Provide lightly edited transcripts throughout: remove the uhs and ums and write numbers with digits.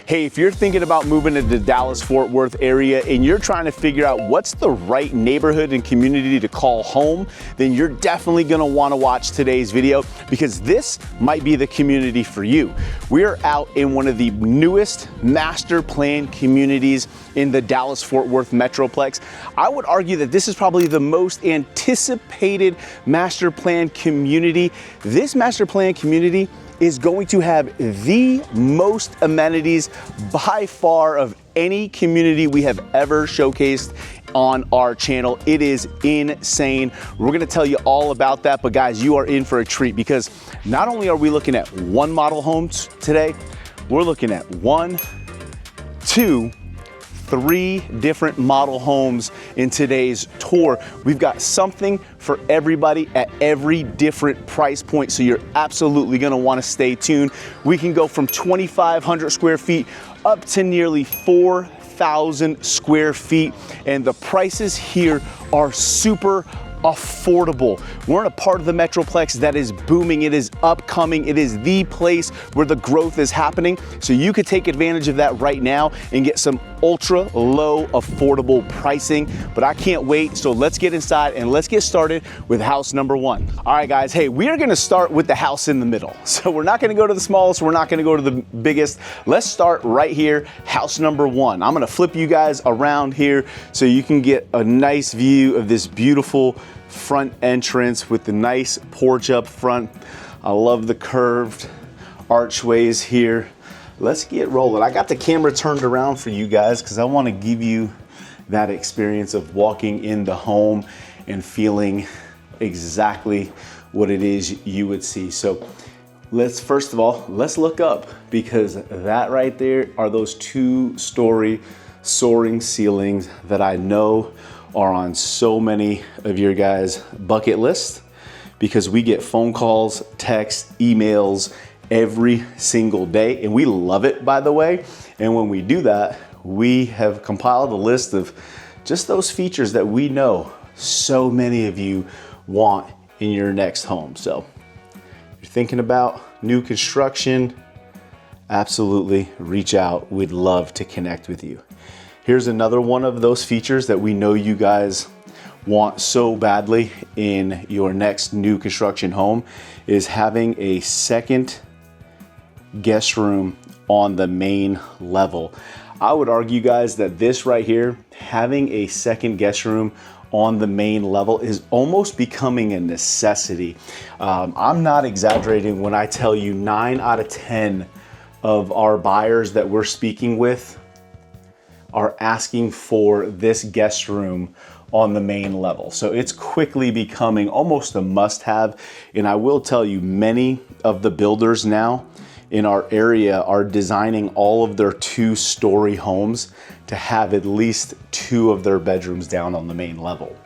Hey, if you're thinking about moving to the Dallas-Fort Worth area and you're trying to figure out what's the right neighborhood and community to call home, then you're definitely gonna wanna watch today's video because this might be the community for you. We're out in one of the newest master plan communities in the Dallas-Fort Worth Metroplex. I would argue that this is probably the most anticipated master plan community. This master plan community is going to have the most amenities by far of any community we have ever showcased on our channel. It is insane. We're gonna tell you all about that, but guys, you are in for a treat because not only are we looking at one model homes today, we're looking at 1, 2, 3 different model homes in today's tour. We've got something for everybody at every different price point, so you're absolutely gonna wanna stay tuned. We can go from 2,500 square feet up to nearly 4,000 square feet, and the prices here are super affordable. We're in a part of the Metroplex that is booming. It is upcoming. It is the place where the growth is happening. So you could take advantage of that right now and get some ultra low affordable pricing. But I can't wait. So let's get inside and let's get started with house number 1. All right, guys. Hey, we are going to start with the house in the middle. So we're not going to go to the smallest. We're not going to go to the biggest. Let's start right here. House number 1. I'm going to flip you guys around here so you can get a nice view of this beautiful front entrance with the nice porch up front. I love the curved archways here. Let's get rolling. I got the camera turned around for you guys because I want to give you that experience of walking in the home and feeling exactly what it is you would see. So let's first of all, let's look up because that right there are those 2-story soaring ceilings that I know are on so many of your guys' bucket list because we get phone calls, texts, emails every single day, and we love it, by the way. And when we do that, we have compiled a list of just those features that we know so many of you want in your next home. So if you're thinking about new construction, absolutely reach out. We'd love to connect with you. Here's another one of those features that we know you guys want so badly in your next new construction home is having a second guest room on the main level. I would argue, guys, that this right here, having a second guest room on the main level is almost becoming a necessity. I'm not exaggerating when I tell you 9 out of 10 of our buyers that we're speaking with are asking for this guest room on the main level. So it's quickly becoming almost a must-have. And I will tell you, many of the builders now in our area are designing all of their 2-story homes to have at least 2 of their bedrooms down on the main level.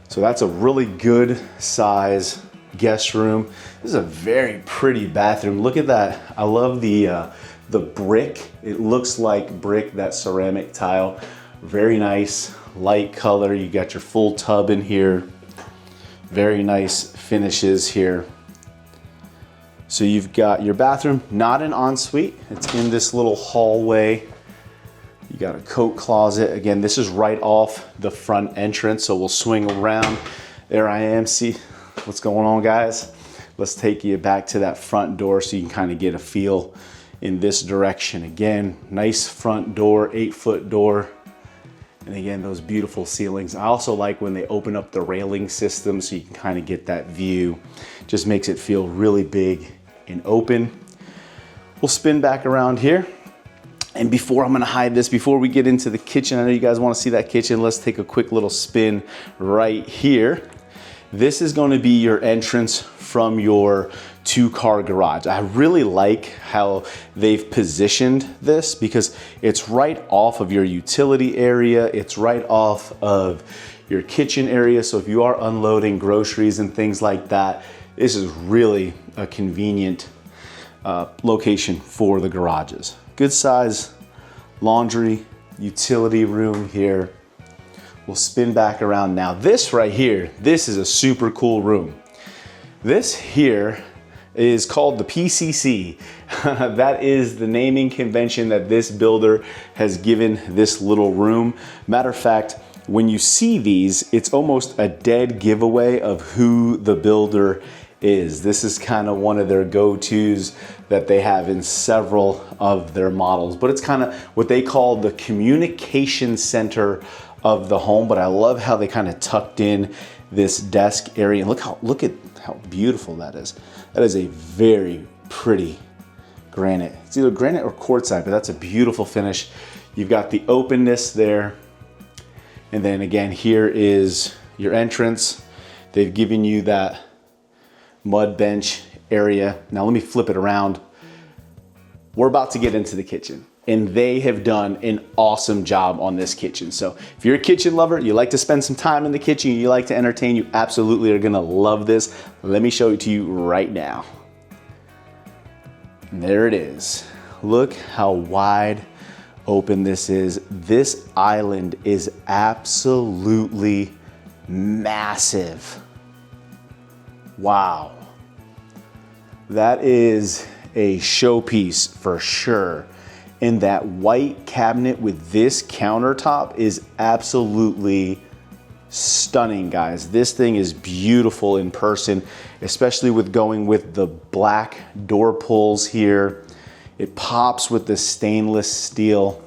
So that's a really good size guest room. This is a very pretty bathroom. Look at that. I love the brick. It looks like brick, that ceramic tile. Very nice, light color. You got your full tub in here. Very nice finishes here. So you've got your bathroom, not an ensuite. It's in this little hallway. You got a coat closet. Again, this is right off the front entrance, so we'll swing around. There I am. See what's going on, guys? Let's take you back to that front door so you can kind of get a feel in this direction. Again, nice front door, 8-foot door. And again, those beautiful ceilings. I also like when they open up the railing system so you can kind of get that view. Just makes it feel really big and open. We'll spin back around here. And before I'm gonna hide this, before we get into the kitchen, I know you guys wanna see that kitchen. Let's take a quick little spin right here. This is gonna be your entrance from your 2-car garage. I really like how they've positioned this because it's right off of your utility area. It's right off of your kitchen area. So if you are unloading groceries and things like that, this is really a convenient location for the garages. Good size laundry, utility room here. We'll spin back around now. This right here, this is a super cool room. This here is called the PCC. That is the naming convention that this builder has given this little room. Matter of fact, when you see these, it's almost a dead giveaway of who the builder is. This is kind of one of their go-tos that they have in several of their models, but it's kind of what they call the communication center of the home. But I love how they kind of tucked in this desk area. And look at how beautiful that is. That is a very pretty granite. It's either granite or quartzite, but that's a beautiful finish. You've got the openness there. And then again, here is your entrance. They've given you that mud bench area. Now let me flip it around. We're about to get into the kitchen, and they have done an awesome job on this kitchen. So if you're a kitchen lover, you like to spend some time in the kitchen, you like to entertain, you absolutely are gonna love this. Let me show it to you right now. And there it is. Look how wide open this is. This island is absolutely massive. Wow. That is a showpiece for sure. And that white cabinet with this countertop is absolutely stunning, guys. This thing is beautiful in person, especially with going with the black door pulls here. It pops with the stainless steel.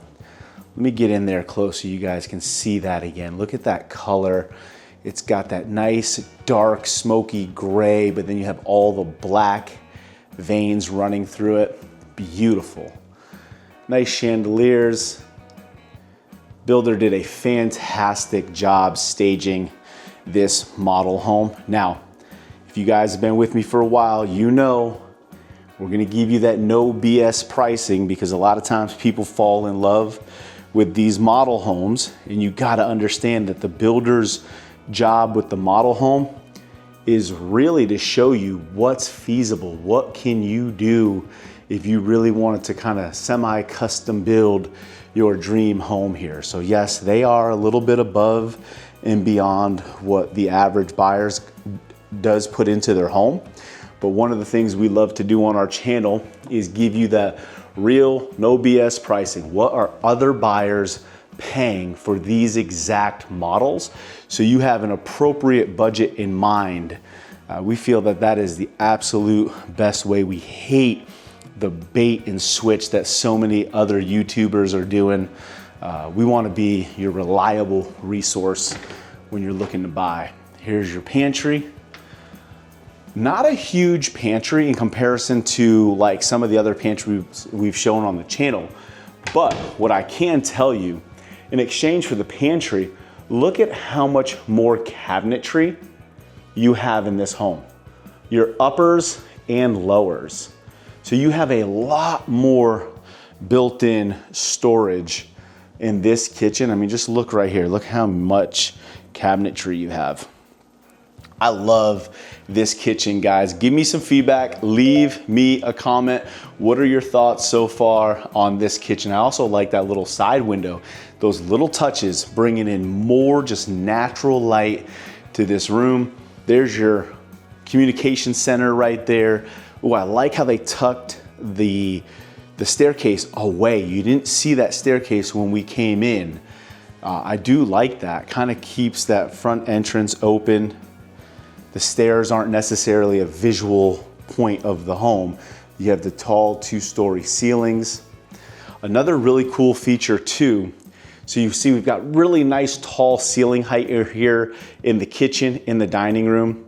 Let me get in there close so you guys can see that again. Look at that color. It's got that nice, dark, smoky gray, but then you have all the black veins running through it. Beautiful. Nice chandeliers. Builder did a fantastic job staging this model home. Now, if you guys have been with me for a while, you know we're gonna give you that no BS pricing, because a lot of times people fall in love with these model homes, and you gotta understand that the builder's job with the model home is really to show you what's feasible. What can you do if you really wanted to kind of semi-custom build your dream home here? So yes, they are a little bit above and beyond what the average buyers does put into their home. But one of the things we love to do on our channel is give you that real, no BS pricing. What are other buyers paying for these exact models? So you have an appropriate budget in mind. We feel that that is the absolute best way. We hate the bait and switch that so many other YouTubers are doing. We want to be your reliable resource when you're looking to buy. Here's your pantry. Not a huge pantry in comparison to like some of the other pantries we've shown on the channel. But what I can tell you, in exchange for the pantry, look at how much more cabinetry you have in this home. Your uppers and lowers. So you have a lot more built-in storage in this kitchen. I mean, just look right here. Look how much cabinetry you have. I love this kitchen, guys. Give me some feedback. Leave me a comment. What are your thoughts so far on this kitchen? I also like that little side window. Those little touches bringing in more just natural light to this room. There's your communication center right there. Oh, I like how they tucked the staircase away. You didn't see that staircase when we came in. I do like that. Kind of keeps that front entrance open. The stairs aren't necessarily a visual point of the home. You have the tall 2-story ceilings. Another really cool feature too, so you see we've got really nice tall ceiling height here in the kitchen, in the dining room.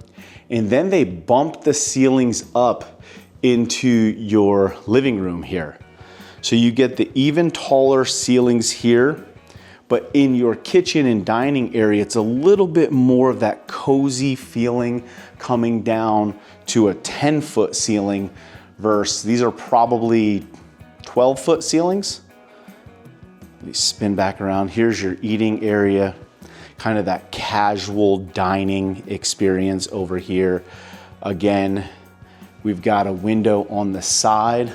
And then they bumped the ceilings up into your living room here. So you get the even taller ceilings here, but in your kitchen and dining area, it's a little bit more of that cozy feeling coming down to a 10-foot ceiling versus these are probably 12-foot ceilings. Let me spin back around. Here's your eating area, kind of that casual dining experience over here. Again, we've got a window on the side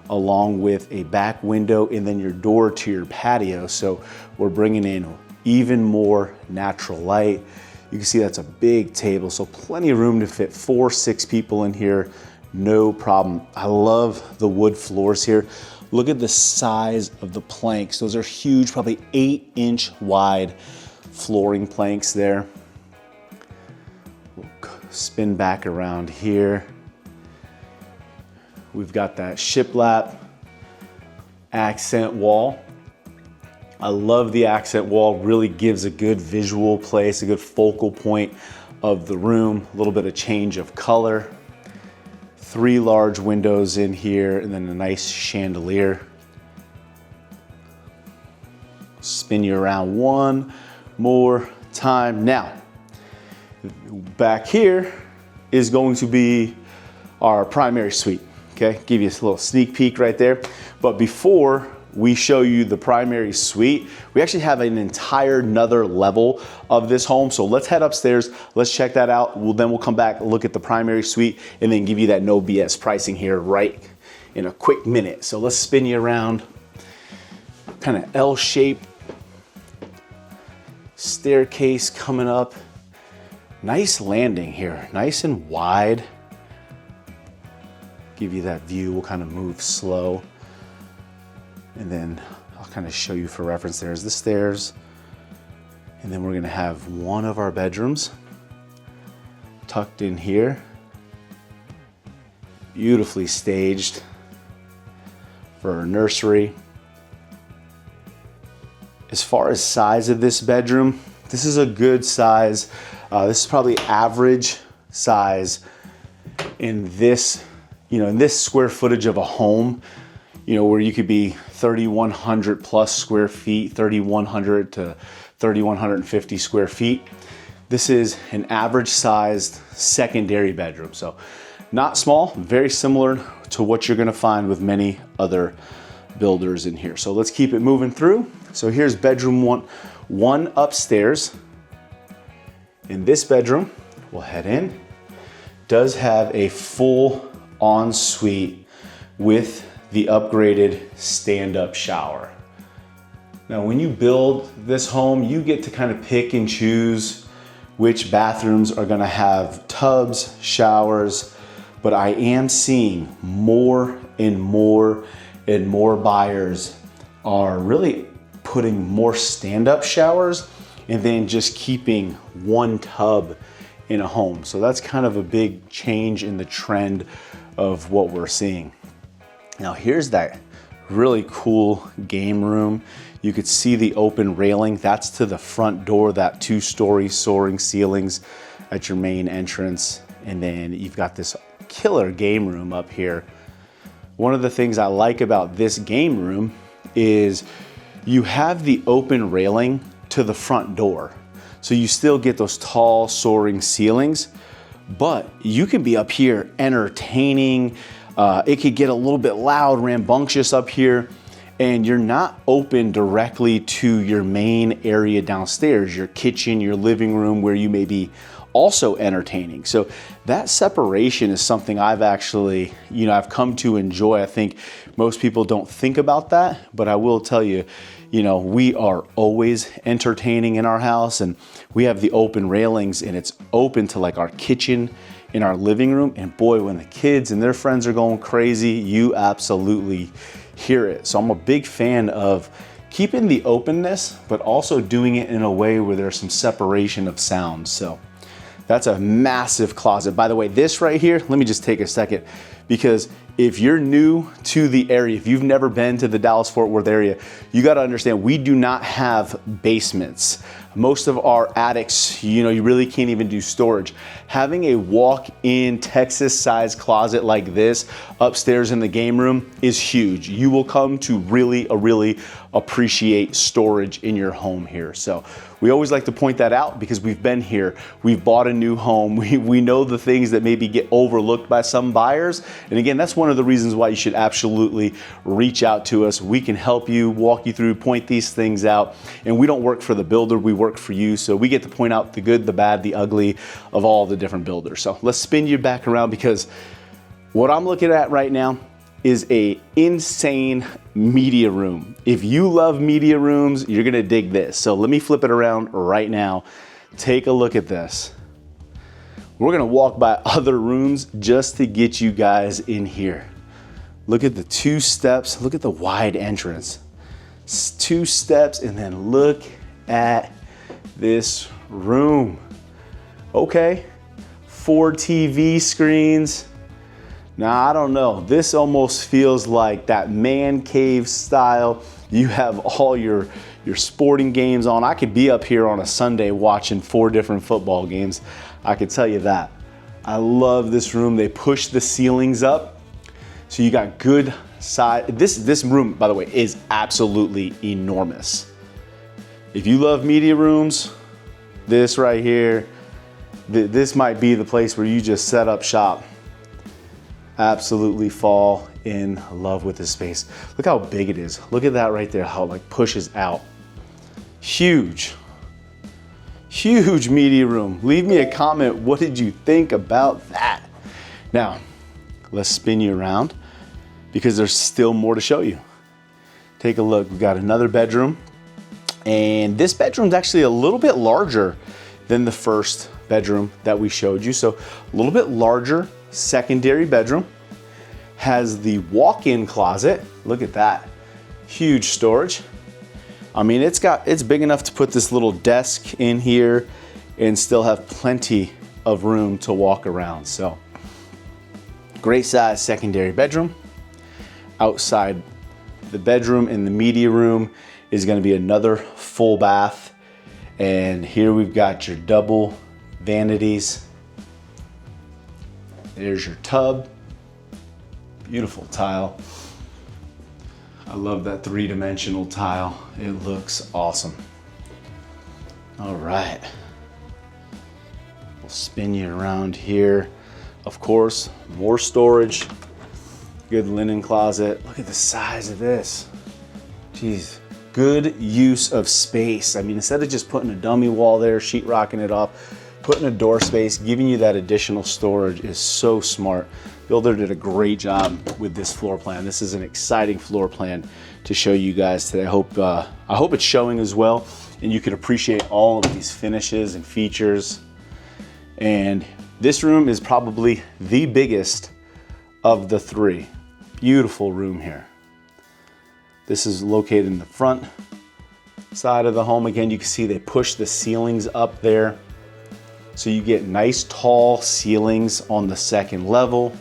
along with a back window and then your door to your patio. So we're bringing in even more natural light. You can see that's a big table, so plenty of room to fit 4-6 people in here, no problem. I love the wood floors here. Look at the size of the planks. Those are huge, probably 8-inch wide flooring planks there. We'll spin back around here. We've got that shiplap accent wall. I love the accent wall, really gives a good visual place, a good focal point of the room, a little bit of change of color. 3 large windows in here and then a nice chandelier. Spin you around one more time. Now, back here is going to be our primary suite, okay? Give you a little sneak peek right there. But before we show you the primary suite, we actually have an entire another level of this home. So let's head upstairs, let's check that out. Then we'll come back, look at the primary suite, and then give you that no BS pricing here right in a quick minute. So let's spin you around, kind of L-shaped staircase coming up. Nice landing here, nice and wide. Give you that view, we'll kind of move slow. And then I'll kind of show you for reference, there's the stairs. And then we're gonna have one of our bedrooms tucked in here. Beautifully staged for our nursery. As far as size of this bedroom, this is a good size. This is probably average size in this, in this square footage of a home. Where you could be 3,100 plus square feet, 3,100 to 3,150 square feet. This is an average sized secondary bedroom. So not small, very similar to what you're gonna find with many other builders in here. So let's keep it moving through. So here's bedroom one upstairs. In this bedroom, we'll head in. Does have a full ensuite with the upgraded stand-up shower. Now, when you build this home, you get to kind of pick and choose which bathrooms are gonna have tubs, showers, but I am seeing more and more and more buyers are really putting more stand-up showers and then just keeping one tub in a home. So that's kind of a big change in the trend of what we're seeing. Now here's that really cool game room. You could see the open railing. That's to the front door, that 2-story soaring ceilings at your main entrance. And then you've got this killer game room up here. One of the things I like about this game room is you have the open railing to the front door. So you still get those tall soaring ceilings, but you can be up here entertaining. It could get a little bit loud, rambunctious up here, and you're not open directly to your main area downstairs, your kitchen, your living room, where you may be also entertaining. So that separation is something I've actually, I've come to enjoy. I think most people don't think about that, but I will tell you, we are always entertaining in our house, and we have the open railings, and it's open to like our kitchen in our living room. And boy, when the kids and their friends are going crazy, you absolutely hear it. So I'm a big fan of keeping the openness, but also doing it in a way where there's some separation of sounds. So that's a massive closet. By the way, this right here, let me just take a second, because if you're new to the area, if you've never been to the Dallas-Fort Worth area, you got to understand we do not have basements. Most of our attics, you really can't even do storage. Having a walk-in Texas-sized closet like this upstairs in the game room is huge. You will come to really appreciate storage in your home here. So we always like to point that out because we've been here, we've bought a new home, we know the things that maybe get overlooked by some buyers. And again, that's one of the reasons why you should absolutely reach out to us. We can help you, walk you through, point these things out. And we don't work for the builder, we work for you. So we get to point out the good, the bad, the ugly of all the different builders. So let's spin you back around, because what I'm looking at right now is a insane media room. If you love media rooms, you're gonna dig this. So let me flip it around right now. Take a look at this. We're gonna walk by other rooms just to get you guys in here. Look at the 2 steps, look at the wide entrance. 2 steps, and then look at this room. Okay, 4 TV screens. Now, I don't know, this almost feels like that man cave style. You have all your sporting games on. I could be up here on a Sunday watching 4 different football games. I could tell you that. I love this room. They push the ceilings up, so you got good side. This room, by the way, is absolutely enormous. If you love media rooms, this right here, this might be the place where you just set up shop. Absolutely fall in love with this space. Look how big it is. Look at that right there, how it like pushes out. Huge. Huge media room. Leave me a comment. What did you think about that? Now, let's spin you around because there's still more to show you. Take a look. We've got another bedroom, and this bedroom's actually a little bit larger than the first bedroom that we showed you. So a little bit larger secondary bedroom. Has the walk-in closet. Look at that. Huge storage. I mean, it's big enough to put this little desk in here and still have plenty of room to walk around. So great size secondary bedroom. Outside the bedroom in the media room is going to be another full bath. And here we've got your double vanities. There's your tub. Beautiful tile. I love that 3-dimensional tile. It looks awesome. All right. We'll spin you around here. Of course, more storage. Good linen closet. Look at the size of this. Jeez. Good use of space. I mean, instead of just putting a dummy wall there, sheetrocking it off, putting a door space, giving you that additional storage is so smart. Builder did a great job with this floor plan. This is an exciting floor plan to show you guys today. I hope it's showing as well, and you can appreciate all of these finishes and features. And this room is probably the biggest of the 3. Beautiful room here. This is located in the front side of the home. Again, you can see they push the ceilings up there. So you get nice tall ceilings on the second level.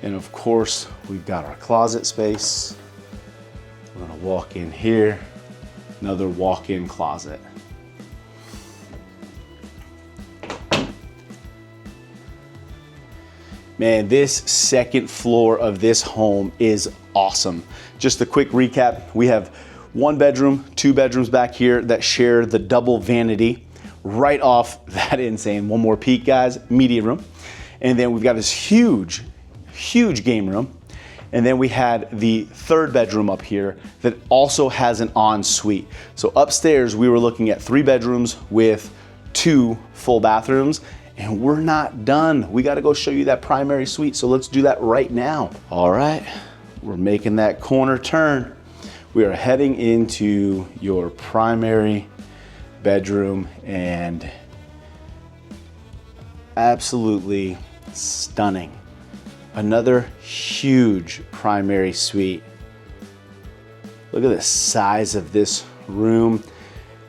And of course, we've got our closet space. We're gonna walk in here, another walk-in closet. Man, this second floor of this home is awesome. Just a quick recap. We have 1 bedroom, 2 bedrooms back here that share the double vanity. Right off that insane. One more peek, guys, media room. And then we've got this huge game room. And then we had the 3rd bedroom up here that also has an ensuite. So upstairs, we were looking at 3 bedrooms with 2 full bathrooms, and we're not done. We gotta go show you that primary suite. So let's do that right now. All right, we're making that corner turn. We are heading into your primary bedroom, and absolutely stunning. Another huge primary suite. Look at the size of this room.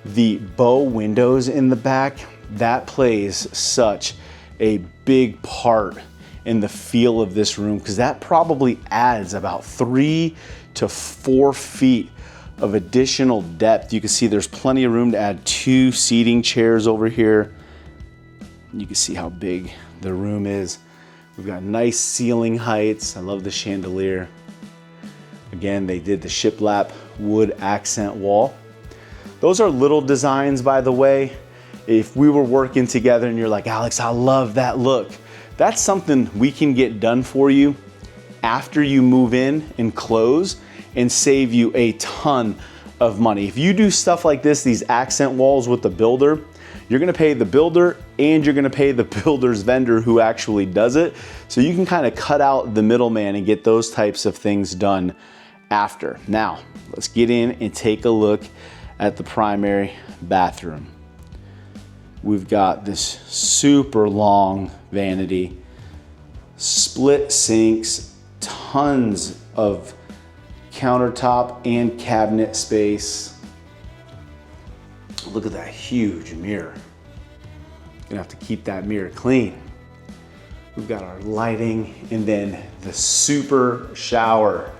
The bow windows in the back, that plays such a big part in the feel of this room, because that probably adds about 3 to 4 feet of additional depth. You can see there's plenty of room to add 2 seating chairs over here. You can see how big the room is. We've got nice ceiling heights. I love the chandelier. Again, they did the shiplap wood accent wall. Those are little designs, by the way. If we were working together and you're like, Alex, I love that look, that's something we can get done for you after you move in and close, and save you a ton of money. If you do stuff like this, these accent walls with the builder, you're gonna pay the builder and you're gonna pay the builder's vendor who actually does it. So you can kind of cut out the middleman and get those types of things done after. Now, let's get in and take a look at the primary bathroom. We've got this super long vanity, split sinks, tons of countertop and cabinet space. Look at that huge mirror. Gonna have to keep that mirror clean. We've got our lighting and then the super shower.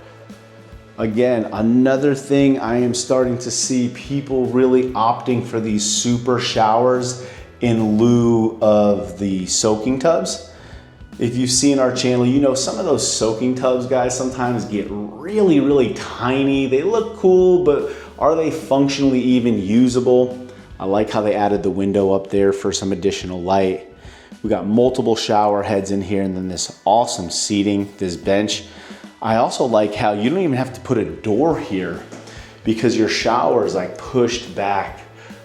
Again, another thing I am starting to see people really opting for these super showers in lieu of the soaking tubs. If you've seen our channel, you know some of those soaking tubs, guys, sometimes get really, really tiny. They look cool, but are they functionally even usable? I like how they added the window up there for some additional light. We got multiple shower heads in here and then this awesome seating, this bench. I also like how you don't even have to put a door here because your shower is like pushed back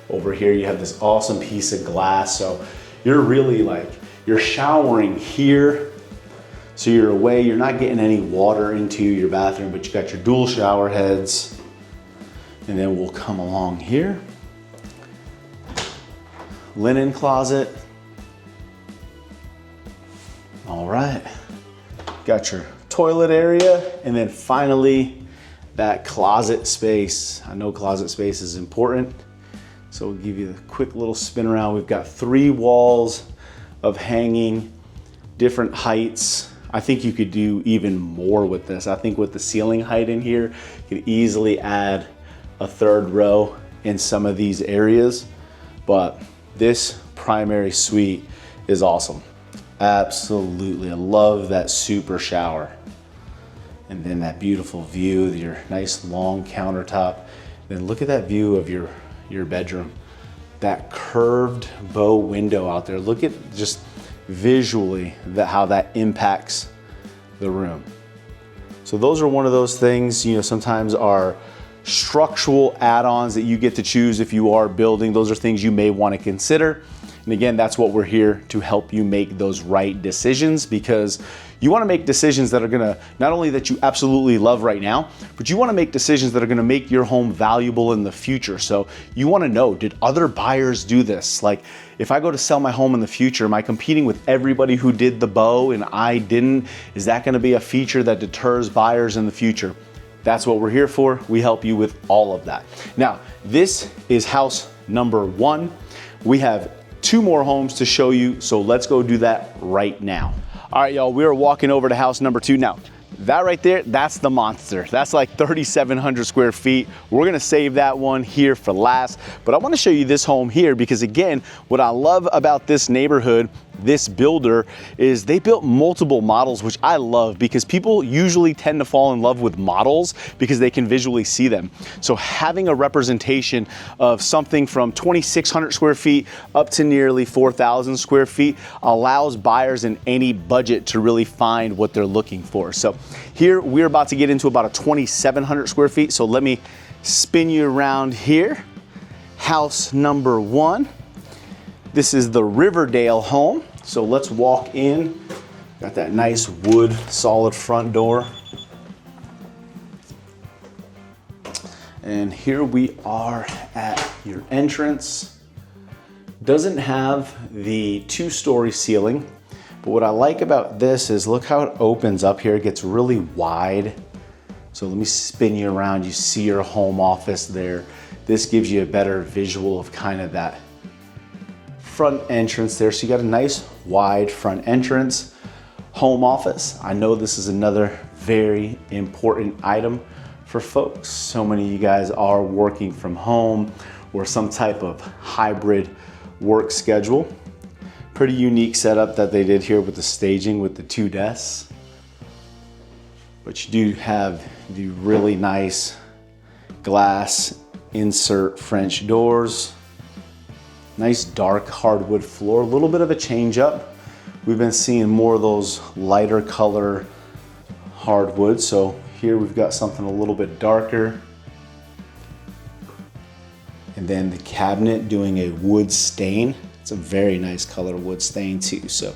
over here. You have this awesome piece of glass. So you're really like, you're showering here. So you're away, you're not getting any water into your bathroom, but you got your dual shower heads. And then we'll come along here. Linen closet. All right, got your toilet area, and then finally that closet space. I know closet space is important, so we'll give you a quick little spin around. We've got 3 walls of hanging, different heights. I think you could do even more with this. I think with the ceiling height in here, you could easily add a 3rd row in some of these areas, but this primary suite is awesome. Absolutely, I love that super shower. And then that beautiful view, your nice long countertop. Then look at that view of your bedroom. That curved bow window out there. Look at just visually how that impacts the room. So those are one of those things, you know, sometimes are structural add-ons that you get to choose if you are building. Those are things you may want to consider. And again, that's what we're here to help you make those right decisions, because you want to make decisions that are going to, not only that you absolutely love right now, but you want to make decisions that are going to make your home valuable in the future. So you want to know, did other buyers do this? Like, if I go to sell my home in the future, am I competing with everybody who did the bow and I didn't? Is that going to be a feature that deters buyers in the future? That's what we're here for. We help you with all of that. Now, this is house number 1. We have 2 more homes to show you, so let's go do that right now. All right, y'all, we are walking over to house number 2 now. That right there, that's the monster. That's like 3,700 square feet. We're gonna save that one here for last, but I wanna show you this home here because, again, what I love about this neighborhood, this builder, is they built multiple models, which I love because people usually tend to fall in love with models because they can visually see them. So having a representation of something from 2,600 square feet up to nearly 4,000 square feet allows buyers in any budget to really find what they're looking for. So here we're about to get into about a 2,700 square feet. So let me spin you around here. House number 1. This is the Riverdale home. So let's walk in. Got that nice wood solid front door. And here we are at your entrance. Doesn't have the 2-story ceiling, but what I like about this is look how it opens up here. It gets really wide. So let me spin you around. You see your home office there. This gives you a better visual of kind of that front entrance there. So you got a nice wide front entrance. Home office. I know this is another very important item for folks. So many of you guys are working from home or some type of hybrid work schedule. Pretty unique setup that they did here with the staging with the 2 desks. But you do have the really nice glass insert French doors. Nice dark hardwood floor, a little bit of a change up. We've been seeing more of those lighter color hardwood. So here we've got something a little bit darker. And then the cabinet doing a wood stain. It's a very nice color wood stain too. So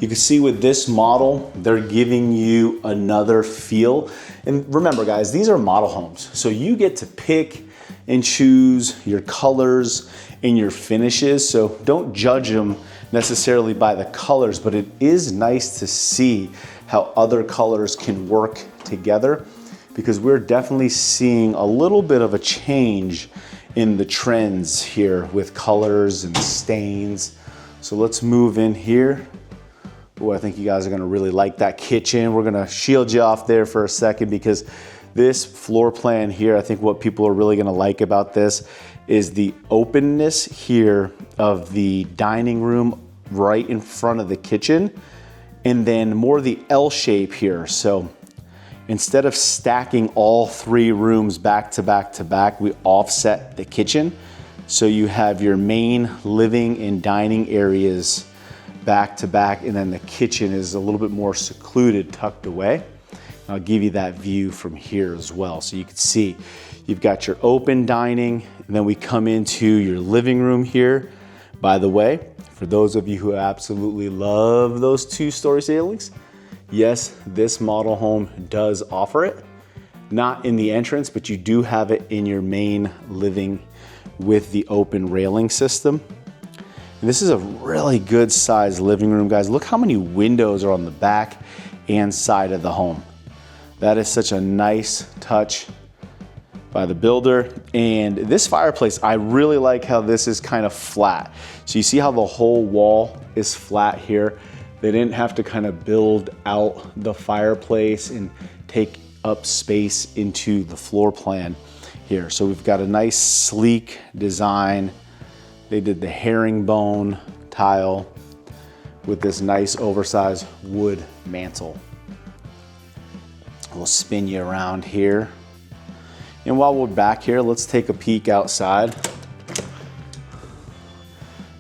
You can see with this model, they're giving you another feel. And remember guys, these are model homes. So you get to pick and choose your colors and your finishes. So don't judge them necessarily by the colors, but it is nice to see how other colors can work together, because we're definitely seeing a little bit of a change in the trends here with colors and stains. So let's move in here. Oh, I think you guys are gonna really like that kitchen. We're gonna shield you off there for a second, because this floor plan here, I think what people are really gonna like about this is the openness here of the dining room right in front of the kitchen, and then more the L shape here. So instead of stacking all 3 rooms back to back to back, we offset the kitchen. So you have your main living and dining areas back to back, and then the kitchen is a little bit more secluded, tucked away. I'll give you that view from here as well. So you can see you've got your open dining, and then we come into your living room here. By the way, for those of you who absolutely love those 2-story ceilings, yes, this model home does offer it. Not in the entrance, but you do have it in your main living with the open railing system. And this is a really good sized living room, guys. Look how many windows are on the back and side of the home. That is such a nice touch by the builder. And this fireplace, I really like how this is kind of flat. So you see how the whole wall is flat here. They didn't have to kind of build out the fireplace and take up space into the floor plan here. So we've got a nice sleek design. They did the herringbone tile with this nice oversized wood mantle. We'll spin you around here. And while we're back here, let's take a peek outside.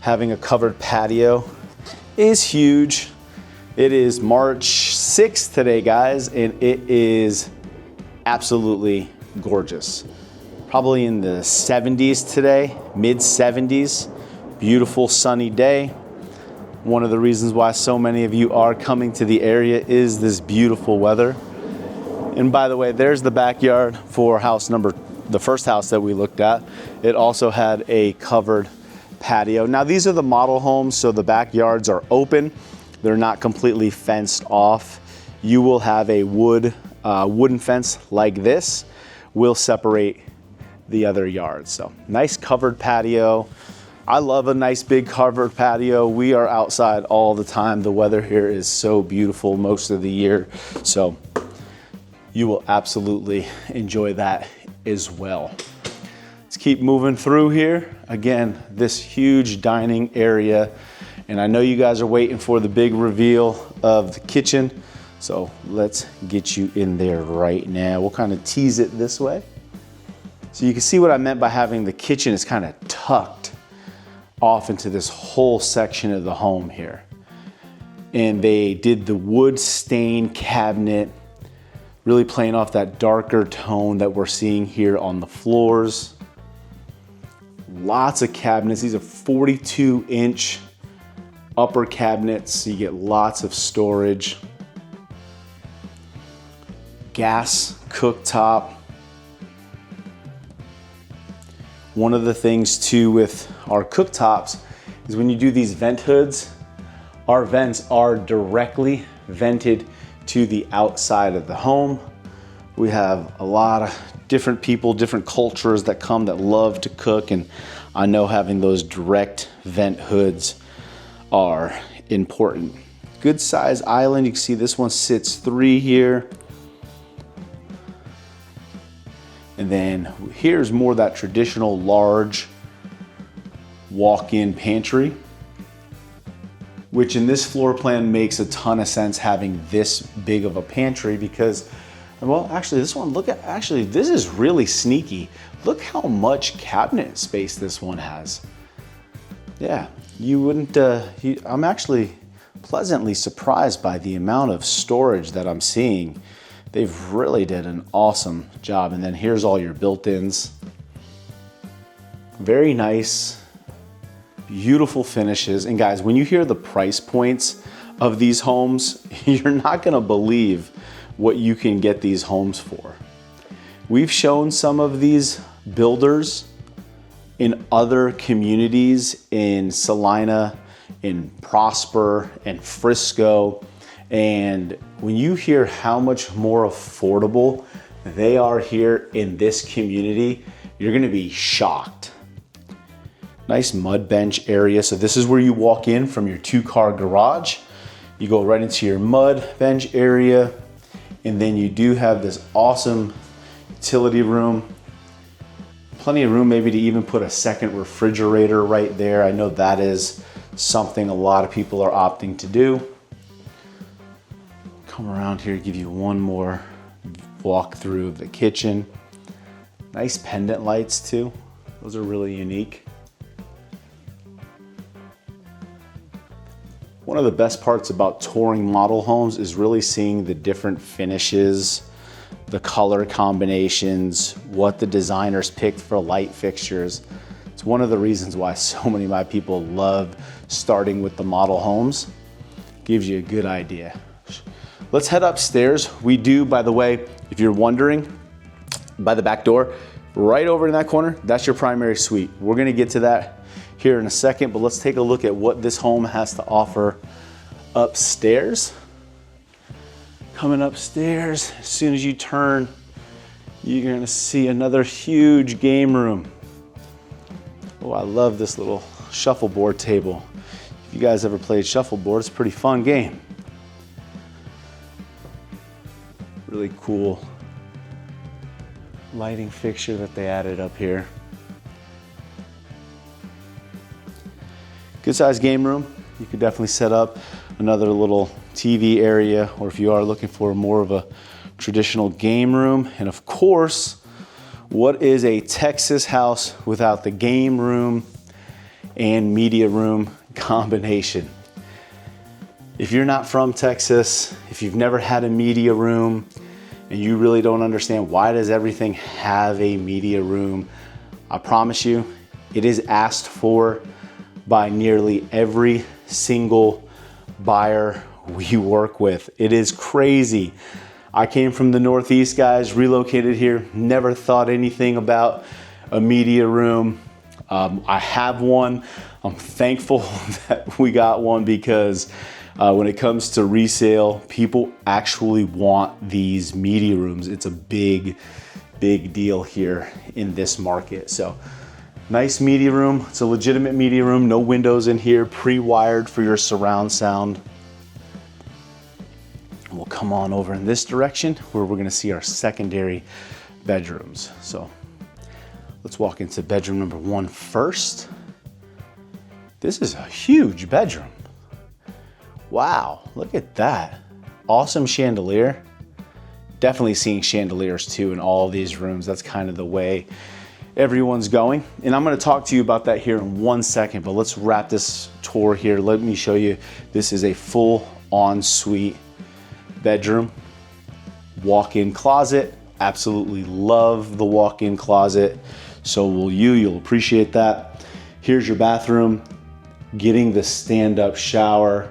Having a covered patio is huge. It is March 6th today, guys, and it is absolutely gorgeous. Probably in the 70s today, mid 70s. Beautiful sunny day. One of the reasons why so many of you are coming to the area is this beautiful weather. And by the way, there's the backyard for the first house that we looked at. It also had a covered patio. Now these are the model homes, so the backyards are open. They're not completely fenced off. You will have a wooden fence like this will separate the other yards. So nice covered patio. I love a nice big covered patio. We are outside all the time. The weather here is so beautiful most of the year. So you will absolutely enjoy that as well. Let's keep moving through here. Again, this huge dining area. And I know you guys are waiting for the big reveal of the kitchen. So let's get you in there right now. We'll kind of tease it this way. So you can see what I meant by having the kitchen is kind of tucked off into this whole section of the home here. And they did the wood stain cabinet, really playing off that darker tone that we're seeing here on the floors. Lots of cabinets. These are 42-inch upper cabinets, so you get lots of storage. Gas cooktop. One of the things too with our cooktops is when you do these vent hoods, our vents are directly vented to the outside of the home. We have a lot of different people, different cultures that come that love to cook, and I know having those direct vent hoods are important. Good size island. You can see this one sits 3 here. And then here's more that traditional large walk-in pantry, which in this floor plan makes a ton of sense having this big of a pantry because, well, actually this one, this is really sneaky. Look how much cabinet space this one has. Yeah, you wouldn't, I'm actually pleasantly surprised by the amount of storage that I'm seeing. They've really did an awesome job. And then here's all your built-ins. Very nice, beautiful finishes. And guys, when you hear the price points of these homes, you're not gonna believe what you can get these homes for. We've shown some of these builders in other communities in Celina, in Prosper, and Frisco. And when you hear how much more affordable they are here in this community, you're gonna be shocked. Nice mud bench area. So this is where you walk in from your 2-car garage. You go right into your mud bench area. And then you do have this awesome utility room. Plenty of room maybe to even put a second refrigerator right there. I know that is something a lot of people are opting to do. Come around here, give you one more walk through of the kitchen. Nice pendant lights too. Those are really unique. One of the best parts about touring model homes is really seeing the different finishes, the color combinations, what the designers picked for light fixtures. It's one of the reasons why so many of my people love starting with the model homes. Gives you a good idea. Let's head upstairs. We do, by the way, if you're wondering, by the back door, right over in that corner, that's your primary suite. We're gonna get to that here in a second, but let's take a look at what this home has to offer upstairs. Coming upstairs, as soon as you turn, you're gonna see another huge game room. Oh, I love this little shuffleboard table. If you guys ever played shuffleboard, it's a pretty fun game. Really cool lighting fixture that they added up here. Good sized game room. You could definitely set up another little TV area, or if you are looking for more of a traditional game room. And of course, what is a Texas house without the game room and media room combination? If you're not from Texas, if you've never had a media room, and you really don't understand why does everything have a media room, I promise you, it is asked for by nearly every single buyer we work with. It is crazy. I came from the Northeast, guys, relocated here, never thought anything about a media room. I have one. I'm thankful that we got one because when it comes to resale, people actually want these media rooms. It's a big, big deal here in this market. So nice media room. It's a legitimate media room. No windows in here, pre-wired for your surround sound. We'll come on over in this direction where we're gonna see our secondary bedrooms. So let's walk into bedroom number 1 first. This is a huge bedroom. Wow, look at that. Awesome chandelier. Definitely seeing chandeliers too in all of these rooms. That's kind of the way everyone's going. And I'm gonna talk to you about that here in 1 second, but let's wrap this tour here. Let me show you, this is a full ensuite bedroom. Walk-in closet. Absolutely love the walk-in closet. So will you, you'll appreciate that. Here's your bathroom. Getting the stand-up shower.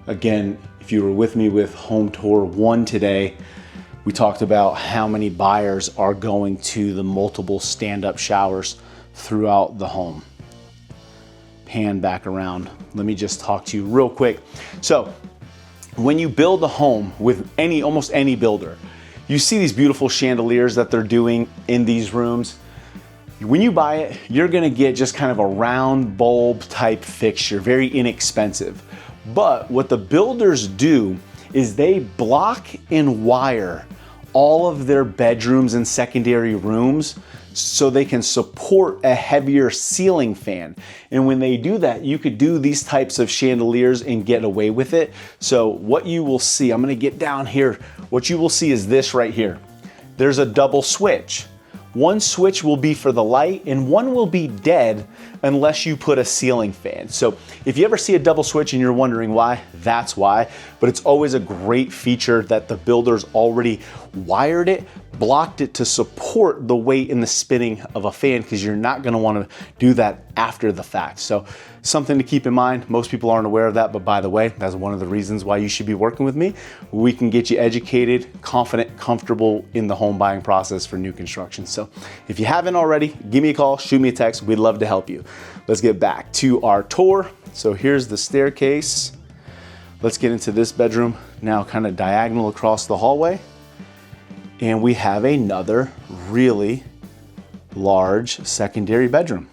Again, if you were with me with Home Tour 1 today, we talked about how many buyers are going to the multiple stand-up showers throughout the home. Pan back around. Let me just talk to you real quick. So when you build a home with almost any builder, you see these beautiful chandeliers that they're doing in these rooms. When you buy it, you're gonna get just kind of a round bulb type fixture, very inexpensive. But what the builders do is they block and wire all of their bedrooms and secondary rooms so they can support a heavier ceiling fan. And when they do that, you could do these types of chandeliers and get away with it. So what you will see, I'm gonna get down here. What you will see is this right here. There's a double switch. One switch will be for the light and one will be dead unless you put a ceiling fan. So if you ever see a double switch and you're wondering why, that's why. But it's always a great feature that the builders already wired it blocked it to support the weight and the spinning of a fan, because you're not gonna wanna do that after the fact. So something to keep in mind. Most people aren't aware of that, but by the way, that's one of the reasons why you should be working with me. We can get you educated, confident, comfortable in the home buying process for new construction. So if you haven't already, give me a call, shoot me a text. We'd love to help you. Let's get back to our tour. So here's the staircase. Let's get into this bedroom now, kind of diagonal across the hallway. And we have another really large secondary bedroom.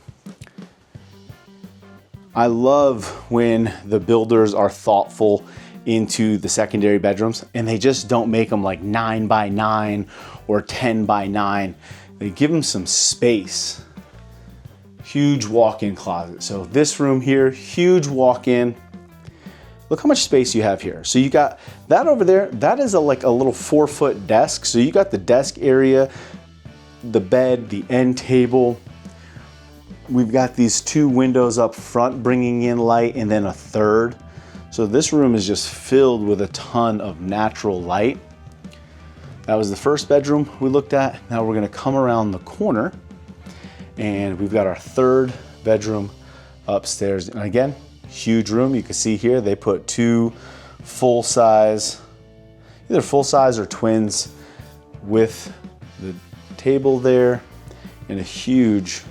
I love when the builders are thoughtful into the secondary bedrooms, and they just don't make them like 9 by 9 or 10 by 9. They give them some space. Huge walk-in closet. So this room here, huge walk-in. Look how much space you have here. So you got that over there. That is like a little 4-foot desk. So you got the desk area, the bed, the end table. We've got these 2 windows up front bringing in light, and then a third. So this room is just filled with a ton of natural light. That was the first bedroom we looked at. Now we're gonna come around the corner, and we've got our third bedroom upstairs. And again, huge room. You can see here they put 2 full-size, either full-size or twins, with the table there and a huge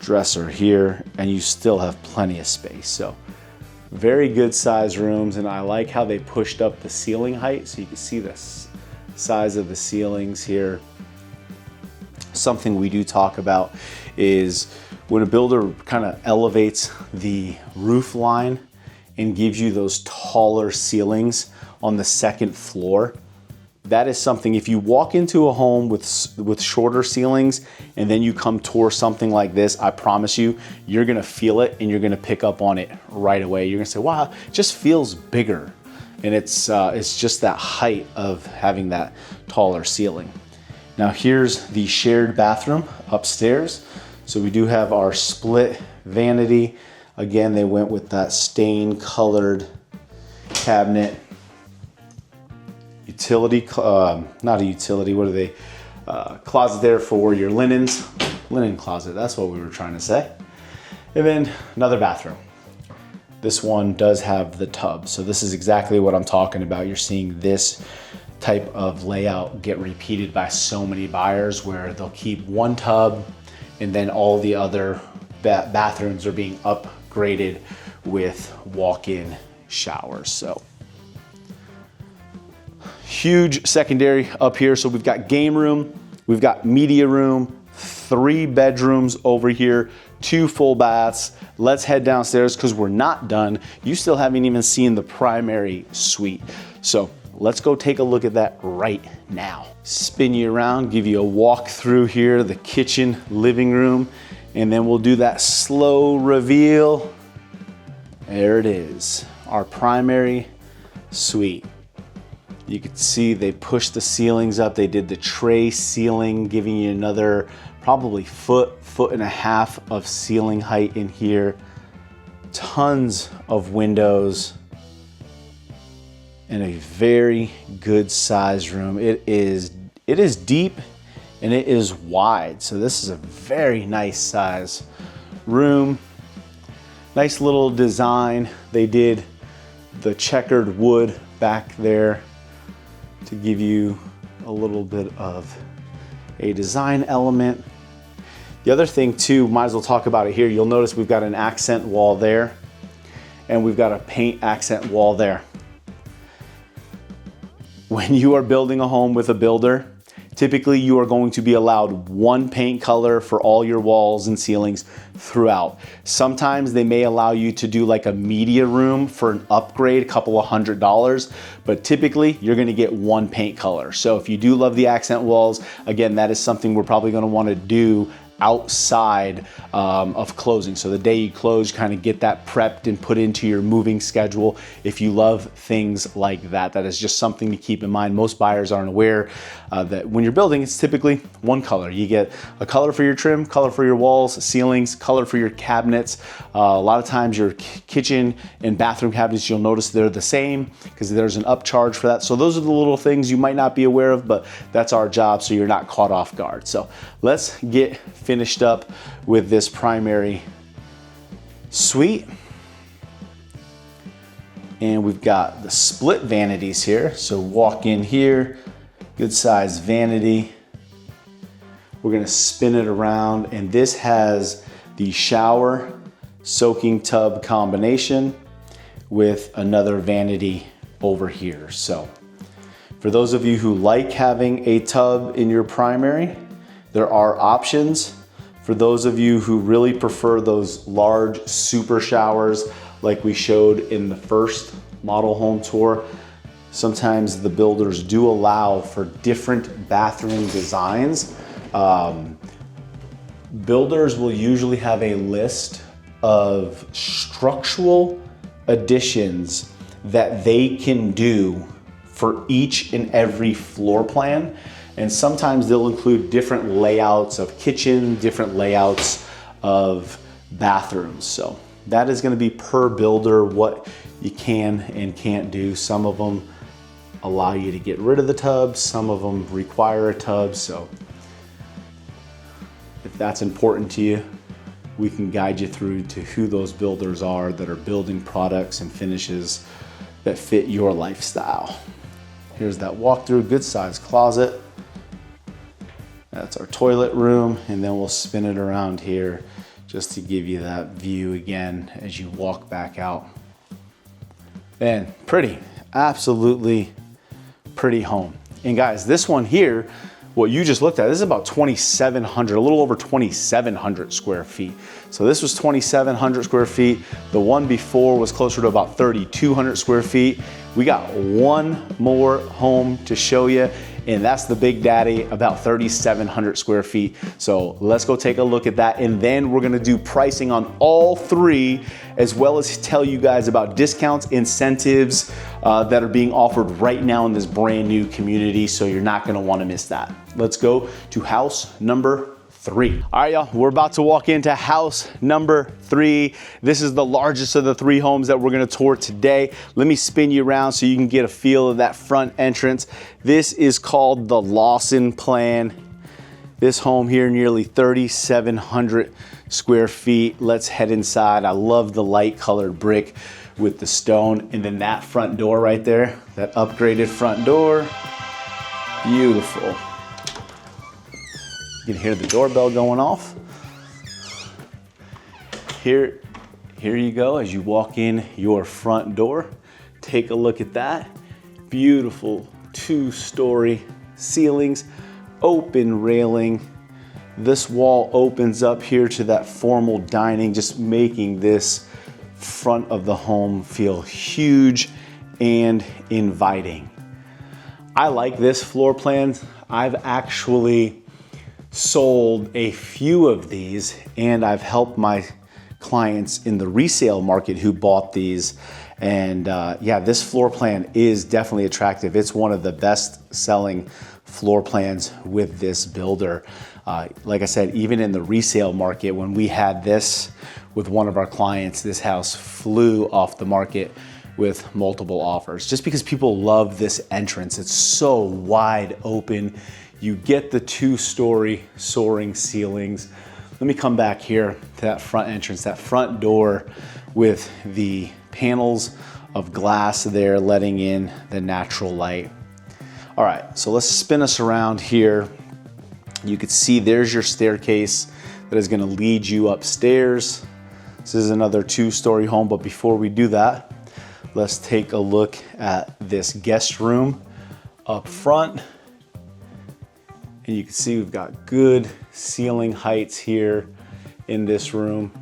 dresser here, and you still have plenty of space. So very good size rooms, and I like how they pushed up the ceiling height so you can see the size of the ceilings here. Something we do talk about is when a builder kind of elevates the roof line and gives you those taller ceilings on the second floor. That is something, if you walk into a home with shorter ceilings and then you come tour something like this, I promise you, you're gonna feel it and you're gonna pick up on it right away. You're gonna say, wow, it just feels bigger. And it's just that height of having that taller ceiling. Now here's the shared bathroom upstairs. So we do have our split vanity. Again, they went with that stain colored cabinet. Utility, not a utility, what are they? Closet there for your linens. Linen closet, that's what we were trying to say. And then another bathroom. This one does have the tub. So this is exactly what I'm talking about. You're seeing this type of layout get repeated by so many buyers, where they'll keep one tub and then all the other bathrooms are being upgraded with walk-in showers. So huge secondary up here. So we've got game room, we've got media room, 3 bedrooms over here, 2 full baths. Let's head downstairs because we're not done. You still haven't even seen the primary suite. So let's go take a look at that right now. Spin you around, give you a walk through here, the kitchen, living room, and then we'll do that slow reveal. There it is, our primary suite. You can see they pushed the ceilings up. They did the tray ceiling, giving you another probably foot and a half of ceiling height in here. Tons of windows and a very good size room. It is deep and it is wide. So this is a very nice size room. Nice little design. They did the checkered wood back there to give you a little bit of a design element. The other thing too, might as well talk about it here. You'll notice we've got an accent wall there and we've got a paint accent wall there. When you are building a home with a builder, typically you are going to be allowed 1 paint color for all your walls and ceilings throughout. Sometimes they may allow you to do like a media room for an upgrade, a couple of $100s, but typically you're gonna get 1 paint color. So if you do love the accent walls, again, that is something we're probably gonna wanna do outside of closing. So the day you close, kind of get that prepped and put into your moving schedule. If you love things like that, that is just something to keep in mind. Most buyers aren't aware that when you're building, it's typically one color. You get a color for your trim, color for your walls, ceilings, color for your cabinets. A lot of times your kitchen and bathroom cabinets, you'll notice they're the same because there's an upcharge for that. So those are the little things you might not be aware of, but that's our job so you're not caught off guard. So let's get finished up with this primary suite. And we've got the split vanities here. So walk in here, good size vanity. We're gonna spin it around, and this has the shower soaking tub combination with another vanity over here. So for those of you who like having a tub in your primary, there are options. For those of you who really prefer those large super showers like we showed in the first model home tour, sometimes the builders do allow for different bathroom designs. Builders will usually have a list of structural additions that they can do for each and every floor plan. And sometimes they'll include different layouts of kitchen, different layouts of bathrooms. So that is going to be per builder what you can and can't do. Some of them allow you to get rid of the tub, some of them require a tub. So if that's important to you, we can guide you through to who those builders are that are building products and finishes that fit your lifestyle. Here's that walkthrough, good size closet. That's our toilet room, and then we'll spin it around here just to give you that view again as you walk back out. Man, pretty, absolutely pretty home. And guys, this one here, what you just looked at, this is about 2,700, a little over 2,700 square feet. So this was 2,700 square feet. The one before was closer to about 3,200 square feet. We got one more home to show you, and that's the Big Daddy, about 3,700 square feet. So let's go take a look at that, and then we're gonna do pricing on all three, as well as tell you guys about discounts, incentives that are being offered right now in this brand new community, so you're not gonna wanna miss that. Let's go to house number 3. All right, y'all, we're about to walk into house number 3. This is the largest of the 3 homes that we're gonna tour today. Let me spin you around so you can get a feel of that front entrance. This is called the Lawson plan. This home here, nearly 3,700 square feet. Let's head inside. I love the light colored brick with the stone, and then that front door right there, that upgraded front door, beautiful. You can hear the doorbell going off. Here you go as you walk in your front door. Take a look at that. Beautiful 2-story ceilings, open railing. This wall opens up here to that formal dining, just making this front of the home feel huge and inviting. I like this floor plan. I've actually sold a few of these, and I've helped my clients in the resale market who bought these. And yeah, this floor plan is definitely attractive. It's one of the best selling floor plans with this builder. Like I said, even in the resale market, when we had this with one of our clients, this house flew off the market with multiple offers, just because people love this entrance. It's so wide open. You get the 2-story soaring ceilings. Let me come back here to that front entrance, that front door with the panels of glass there letting in the natural light. All right, so let's spin us around here. You can see there's your staircase that is gonna lead you upstairs. This is another 2-story home, but before we do that, let's take a look at this guest room up front. And you can see we've got good ceiling heights here in this room.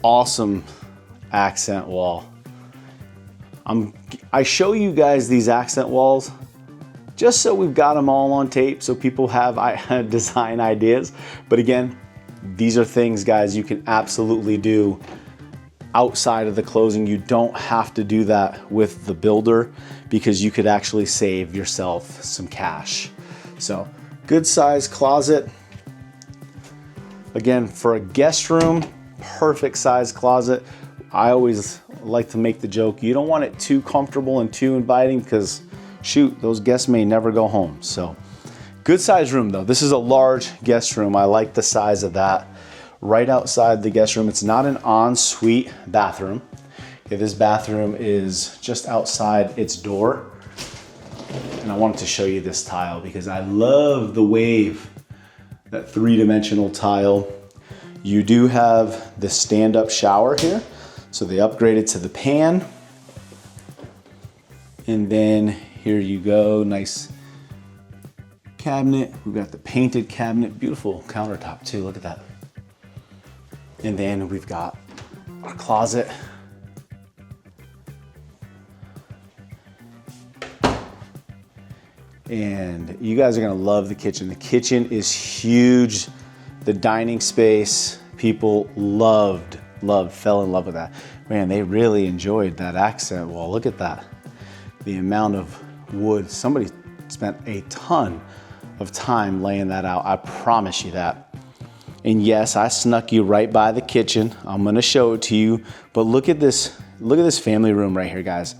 Awesome accent wall. I show you guys these accent walls just so we've got them all on tape so people have design ideas. But again, these are things, guys, you can absolutely do outside of the closing. You don't have to do that with the builder because you could actually save yourself some cash. So good size closet. Again, for a guest room, perfect size closet. I always like to make the joke, you don't want it too comfortable and too inviting because shoot, those guests may never go home. So good size room though. This is a large guest room. I like the size of that. Right outside the guest room, it's not an ensuite bathroom. Okay, this bathroom is just outside its door. And I wanted to show you this tile because I love the wave, that three-dimensional tile. You do have the stand-up shower here. So they upgraded to the pan. And then here you go, nice cabinet. We've got the painted cabinet, beautiful countertop too, look at that. And then we've got our closet. And you guys are gonna love the kitchen. The kitchen is huge. The dining space, people fell in love with that. Man, they really enjoyed that accent wall. Look at that. The amount of wood. Somebody spent a ton of time laying that out. I promise you that. And yes, I snuck you right by the kitchen. I'm gonna show it to you, but look at this family room right here, guys.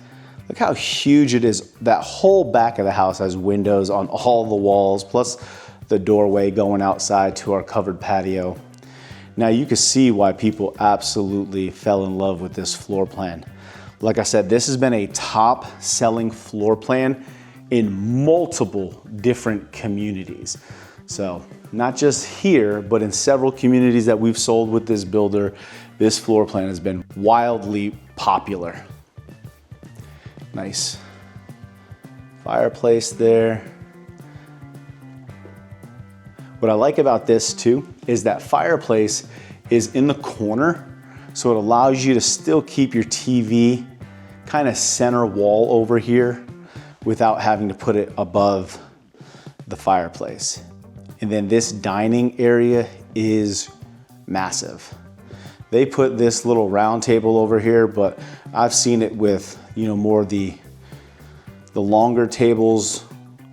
Look how huge it is. That whole back of the house has windows on all the walls, plus the doorway going outside to our covered patio. Now you can see why people absolutely fell in love with this floor plan. Like I said, this has been a top selling floor plan in multiple different communities. So not just here, but in several communities that we've sold with this builder, this floor plan has been wildly popular. Nice fireplace there. What I like about this too is that fireplace is in the corner, so it allows you to still keep your TV kind of center wall over here without having to put it above the fireplace. And then this dining area is massive. They put this little round table over here, but I've seen it with, you know, more the longer tables,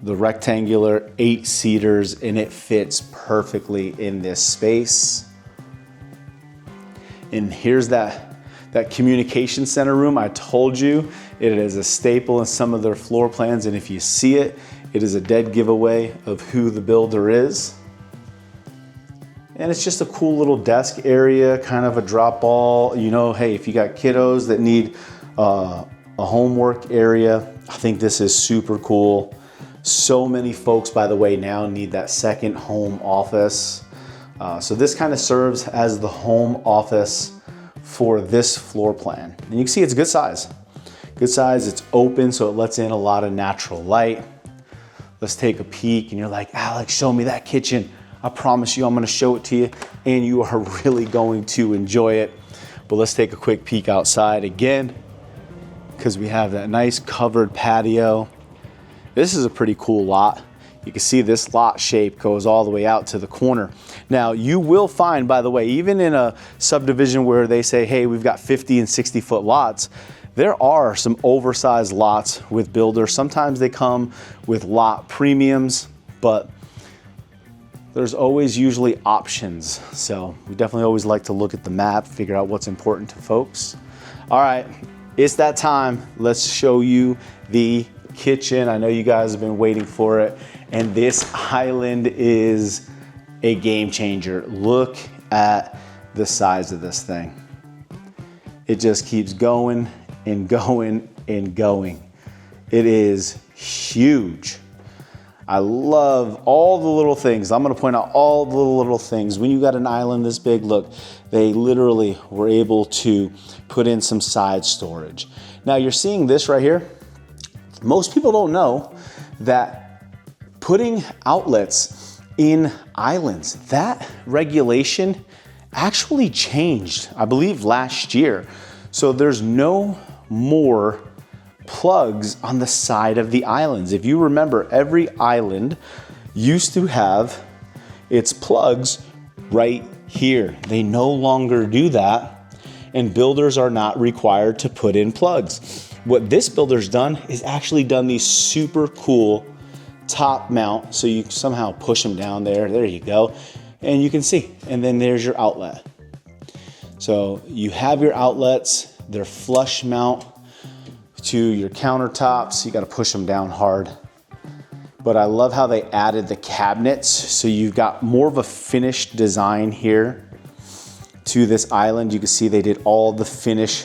the rectangular 8-seaters, and it fits perfectly in this space. And here's that communication center room. I told you it is a staple in some of their floor plans, and if you see it, it is a dead giveaway of who the builder is. And it's just a cool little desk area, kind of a drop ball. You know, hey, if you got kiddos that need a homework area, I think this is super cool. So many folks, by the way, now need that second home office. So this kind of serves as the home office for this floor plan. And you can see it's good size. Good size, it's open, so it lets in a lot of natural light. Let's take a peek, and you're like, Alex, show me that kitchen. I promise you I'm gonna show it to you, and you are really going to enjoy it. But let's take a quick peek outside again, because we have that nice covered patio. This is a pretty cool lot. You can see this lot shape goes all the way out to the corner. Now you will find, by the way, even in a subdivision where they say, hey, we've got 50 and 60 foot lots, there are some oversized lots with builders. Sometimes they come with lot premiums, but there's always usually options. So we definitely always like to look at the map, figure out what's important to folks. All right, it's that time. Let's show you the kitchen. I know you guys have been waiting for it. And this island is a game changer. Look at the size of this thing. It just keeps going and going and going. It is huge. I love all the little things. I'm gonna point out all the little things. When you got an island this big, look, they literally were able to put in some side storage. Now you're seeing this right here. Most people don't know that putting outlets in islands, that regulation actually changed, I believe last year. So there's no more plugs on the side of the islands. If you remember, every island used to have its plugs right here. They no longer do that, and builders are not required to put in plugs. What this builder's done is actually done these super cool top mount, so you somehow push them down there. There you go. And you can see, and then there's your outlet. So you have your outlets, they're flush mount to your countertops. You got to push them down hard. But I love how they added the cabinets. So you've got more of a finished design here to this island. You can see they did all the finish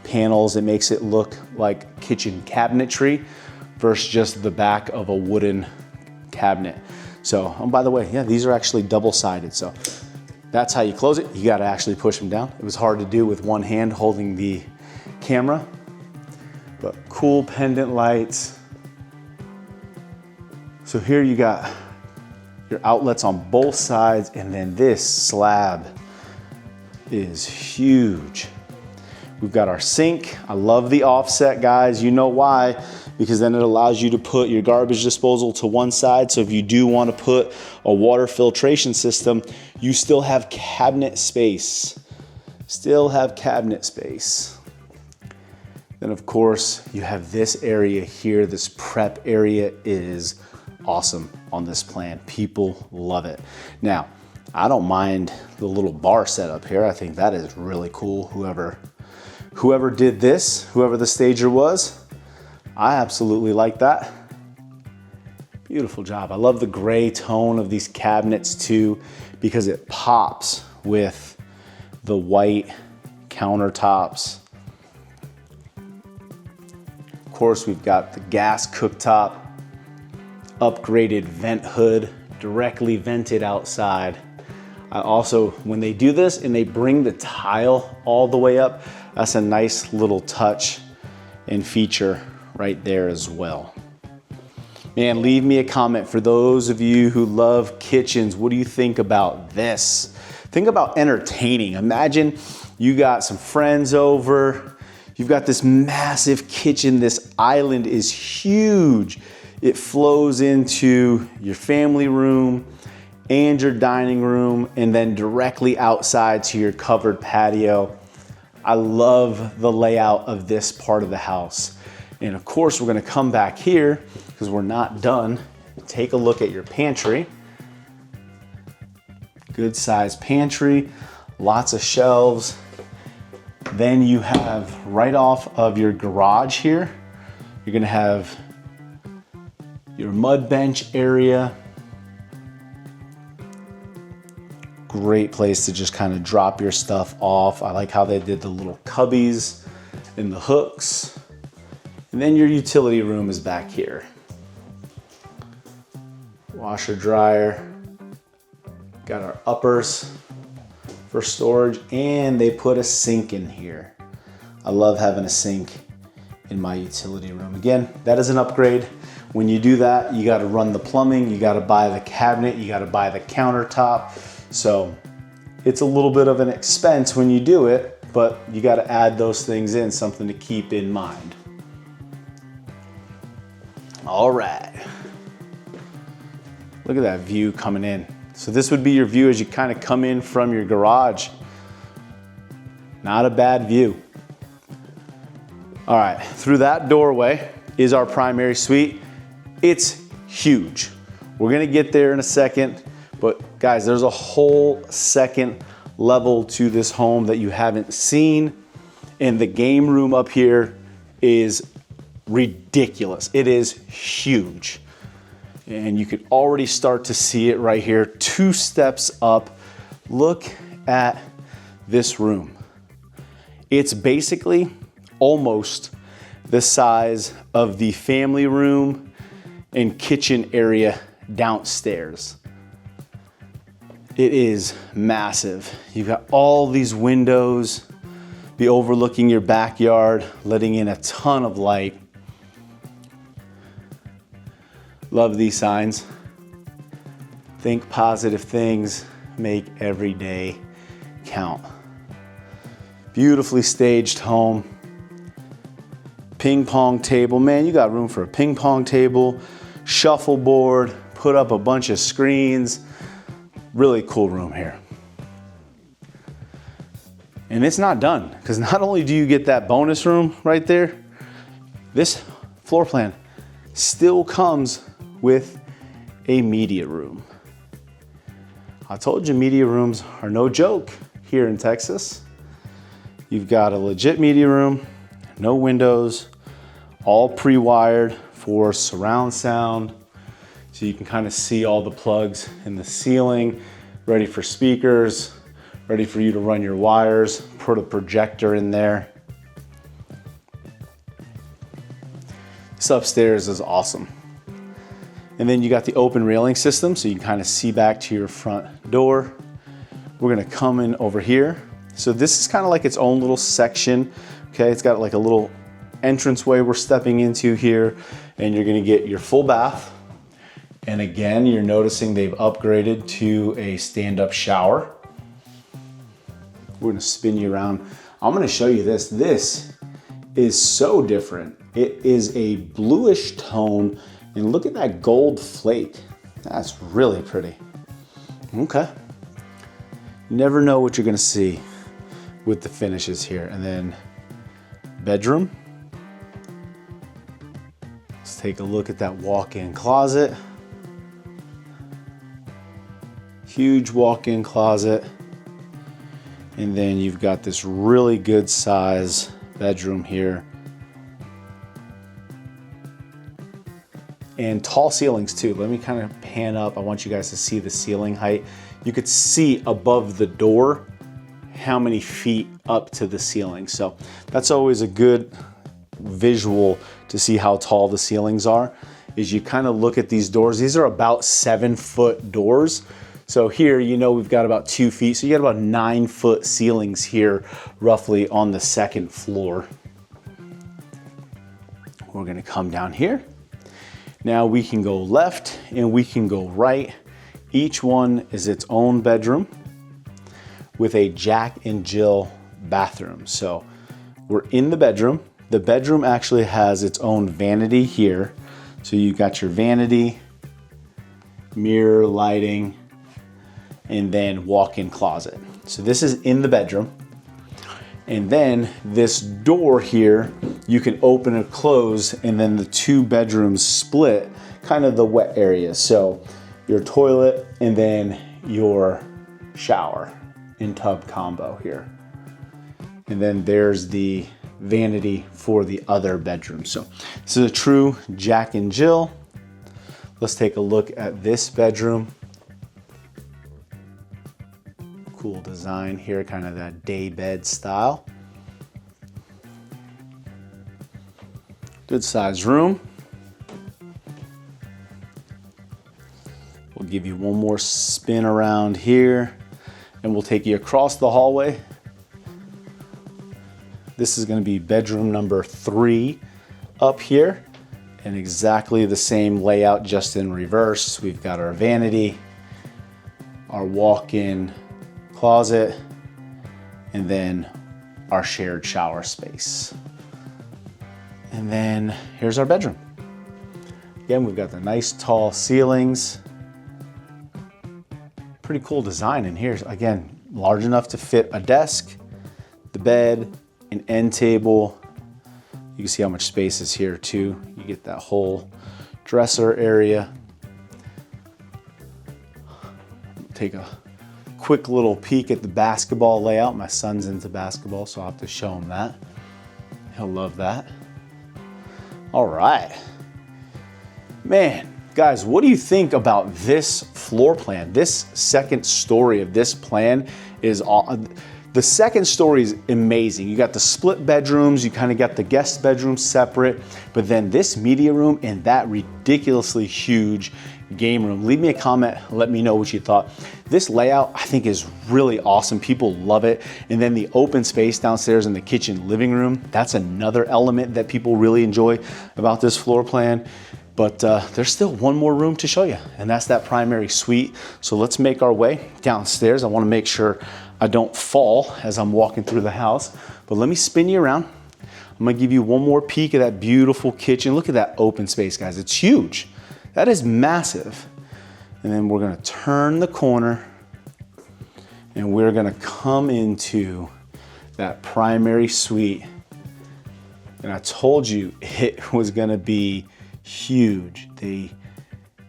panels. It makes it look like kitchen cabinetry versus just the back of a wooden cabinet. So, oh, by the way, yeah, these are actually double-sided. So that's how you close it. You got to actually push them down. It was hard to do with one hand holding the camera, but cool pendant lights. So here you got your outlets on both sides, and then this slab is huge. We've got our sink. I love the offset, guys. You know why? Because then it allows you to put your garbage disposal to one side. So if you do want to put a water filtration system, you still have cabinet space. Still have cabinet space. Then of course, you have this area here. This prep area is awesome on this plan. People love it. Now, I don't mind the little bar setup here. I think that is really cool. Whoever did this, whoever the stager was, I absolutely like that. Beautiful job. I love the gray tone of these cabinets too, because it pops with the white countertops. Of course, we've got the gas cooktop, upgraded vent hood, directly vented outside. I also, when they do this and they bring the tile all the way up, that's a nice little touch and feature right there as well. Man, leave me a comment for those of you who love kitchens. What do you think about this? Think about entertaining. Imagine you got some friends over, you've got this massive kitchen. This island is huge. It flows into your family room and your dining room, and then directly outside to your covered patio. I love the layout of this part of the house. And of course, we're gonna come back here because we're not done. Take a look at your pantry. Good sized pantry, lots of shelves. Then you have right off of your garage here, you're gonna have your mud bench area. Great place to just kind of drop your stuff off. I like how they did the little cubbies and the hooks. And then your utility room is back here. Washer, dryer. Got our uppers for storage, and they put a sink in here. I love having a sink in my utility room. Again, that is an upgrade. When you do that, you got to run the plumbing, you got to buy the cabinet, you got to buy the countertop. So it's a little bit of an expense when you do it, but you got to add those things in, something to keep in mind. All right. Look at that view coming in. So this would be your view as you kind of come in from your garage. Not a bad view. All right, through that doorway is our primary suite. It's huge. We're gonna get there in a second, but guys, there's a whole second level to this home that you haven't seen. And the game room up here is ridiculous. It is huge. And you can already start to see it right here. 2 steps up. Look at this room. It's basically almost the size of the family room and kitchen area downstairs. It is massive. You've got all these windows, be overlooking your backyard, letting in a ton of light. Love these signs. Think positive things, make every day count. Beautifully staged home. Ping pong table, man, you got room for a ping pong table, shuffleboard, put up a bunch of screens. Really cool room here. And it's not done, because not only do you get that bonus room right there, this floor plan still comes with a media room. I told you media rooms are no joke here in Texas. You've got a legit media room, no windows, all pre-wired for surround sound. So you can kind of see all the plugs in the ceiling, ready for speakers, ready for you to run your wires, put a projector in there. This upstairs is awesome. And then you got the open railing system, so you can kind of see back to your front door. We're gonna come in over here. So this is kind of like its own little section, okay? It's got like a little entranceway we're stepping into here, and you're gonna get your full bath. And again, you're noticing they've upgraded to a stand-up shower. We're gonna spin you around. I'm gonna show you this. This is so different. It is a bluish tone, and look at that gold flake. That's really pretty. Okay. You never know what you're gonna see with the finishes here. And then bedroom. Let's take a look at that walk-in closet. Huge walk-in closet. And then you've got this really good size bedroom here. And tall ceilings too. Let me kind of pan up. I want you guys to see the ceiling height. You could see above the door how many feet up to the ceiling. So that's always a good visual to see how tall the ceilings are, is you kind of look at these doors. These are about 7-foot doors. So here, you know, we've got about 2 feet. So you got about 9-foot ceilings here, roughly on the second floor. We're gonna come down here. Now we can go left and we can go right. Each one is its own bedroom with a Jack and Jill bathroom. So we're in the bedroom. The bedroom actually has its own vanity here. So you got your vanity, mirror, lighting, and then walk-in closet. So this is in the bedroom. And then this door here, you can open and close, and then the 2 bedrooms split, kind of the wet area. So your toilet and then your shower in tub combo here. And then there's the vanity for the other bedroom. So this is a true Jack and Jill. Let's take a look at this bedroom. Cool design here, kind of that day bed style. Good size room. We'll give you one more spin around here, and we'll take you across the hallway. This is going to be bedroom number 3 up here, and exactly the same layout, just in reverse. We've got our vanity, our walk-in closet, and then our shared shower space. And then here's our bedroom. Again, we've got the nice tall ceilings. Pretty cool design in here. Again, large enough to fit a desk, the bed, an end table. You can see how much space is here too. You get that whole dresser area. Take a quick little peek at the basketball layout. My son's into basketball, so I'll have to show him that. He'll love that. All right. Man, guys, what do you think about this floor plan? This second story of this plan is the second story is amazing. You got the split bedrooms, you kind of got the guest bedrooms separate, but then this media room and that ridiculously huge game room. Leave me a comment, let me know what you thought. This layout I think is really awesome. People love it. And then the open space downstairs in the kitchen living room, that's another element that people really enjoy about this floor plan. But there's still one more room to show you, and that's that primary suite. So let's make our way downstairs. I want to make sure I don't fall as I'm walking through the house, but let me spin you around. I'm I'm gonna give you one more peek of that beautiful kitchen. Look at that open space, guys. It's huge. That is massive. And then we're gonna turn the corner and we're gonna come into that primary suite. And I told you it was gonna be huge. They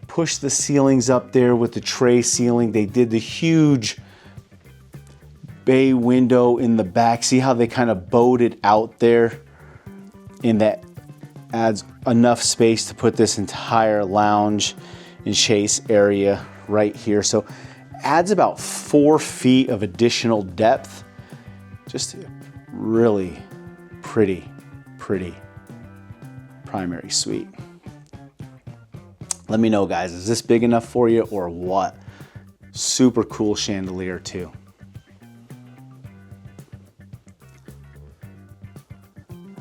pushed the ceilings up there with the tray ceiling. They did the huge bay window in the back. See how they kind of bowed it out there? And that adds enough space to put this entire lounge and chase area right here. So adds about 4 feet of additional depth. Just a really pretty primary suite. Let me know, guys, is this big enough for you or what? Super cool chandelier too.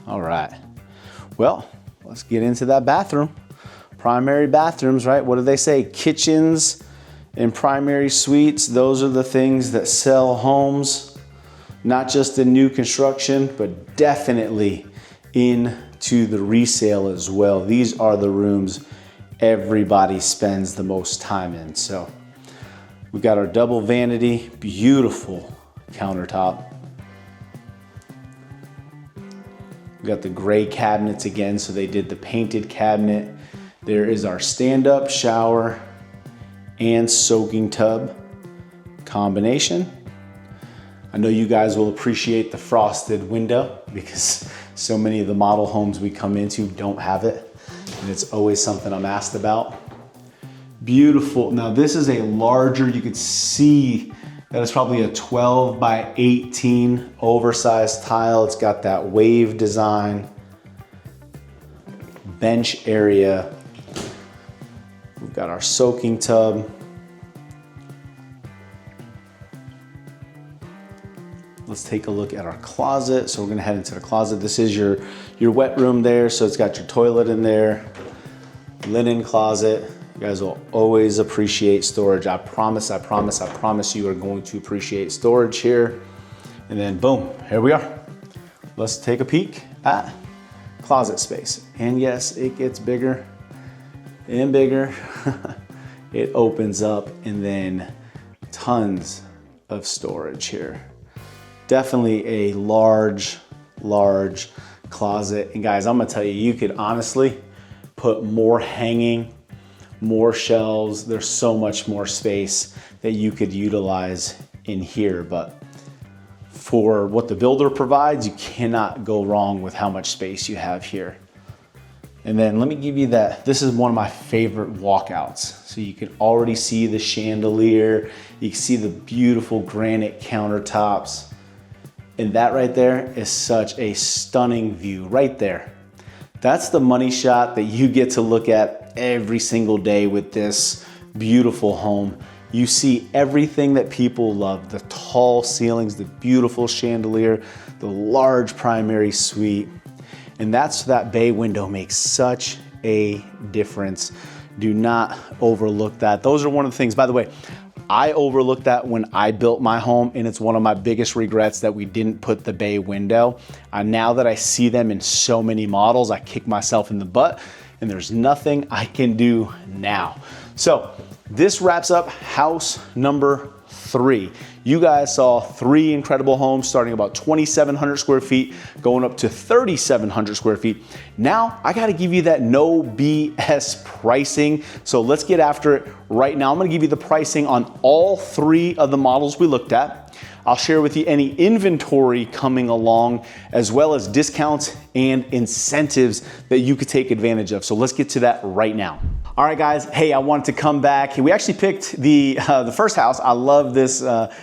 All right, well, let's get into that bathroom. Primary bathrooms, right? What do they say? Kitchens and primary suites, those are the things that sell homes, not just in new construction, but definitely into the resale as well. These are the rooms everybody spends the most time in. So we've got our double vanity, beautiful countertop. We got the gray cabinets again, so they did the painted cabinet. There is our stand-up shower and soaking tub combination. I know you guys will appreciate the frosted window because so many of the model homes we come into don't have it, and it's always something I'm asked about. Beautiful. Now this is a larger, you could see that it's probably a 12 by 18 oversized tile. It's got that wave design, bench area. We've got our soaking tub. Let's take a look at our closet. So we're gonna head into the closet. This is your wet room there. So it's got your toilet in there, linen closet. You guys will always appreciate storage. I promise you are going to appreciate storage here. And then boom, here we are. Let's take a peek at closet space. And yes, it gets bigger and bigger. It opens up and then tons of storage here. Definitely a large closet. And guys, I'm gonna tell you, you could honestly put more hanging, more shelves. There's so much more space that you could utilize in here. But for what the builder provides, you cannot go wrong with how much space you have here. And then let me give you that. This is one of my favorite walkouts. So you can already see the chandelier. You can see the beautiful granite countertops. And that right there is such a stunning view right there. That's the money shot that you get to look at every single day with this beautiful home. You see everything that people love, the tall ceilings, the beautiful chandelier, the large primary suite. And that bay window makes such a difference. Do not overlook that. Those are one of the things, by the way, I overlooked that when I built my home, and it's one of my biggest regrets that we didn't put the bay window. Now that I see them in so many models, I kick myself in the butt, and there's nothing I can do now. So this wraps up house number 3. You guys saw 3 incredible homes starting about 2,700 square feet, going up to 3,700 square feet. Now I gotta give you that no BS pricing. So let's get after it right now. I'm gonna give you the pricing on all 3 of the models we looked at. I'll share with you any inventory coming along, as well as discounts and incentives that you could take advantage of. So let's get to that right now. All right, guys. Hey, I wanted to come back. We actually picked the first house. I love this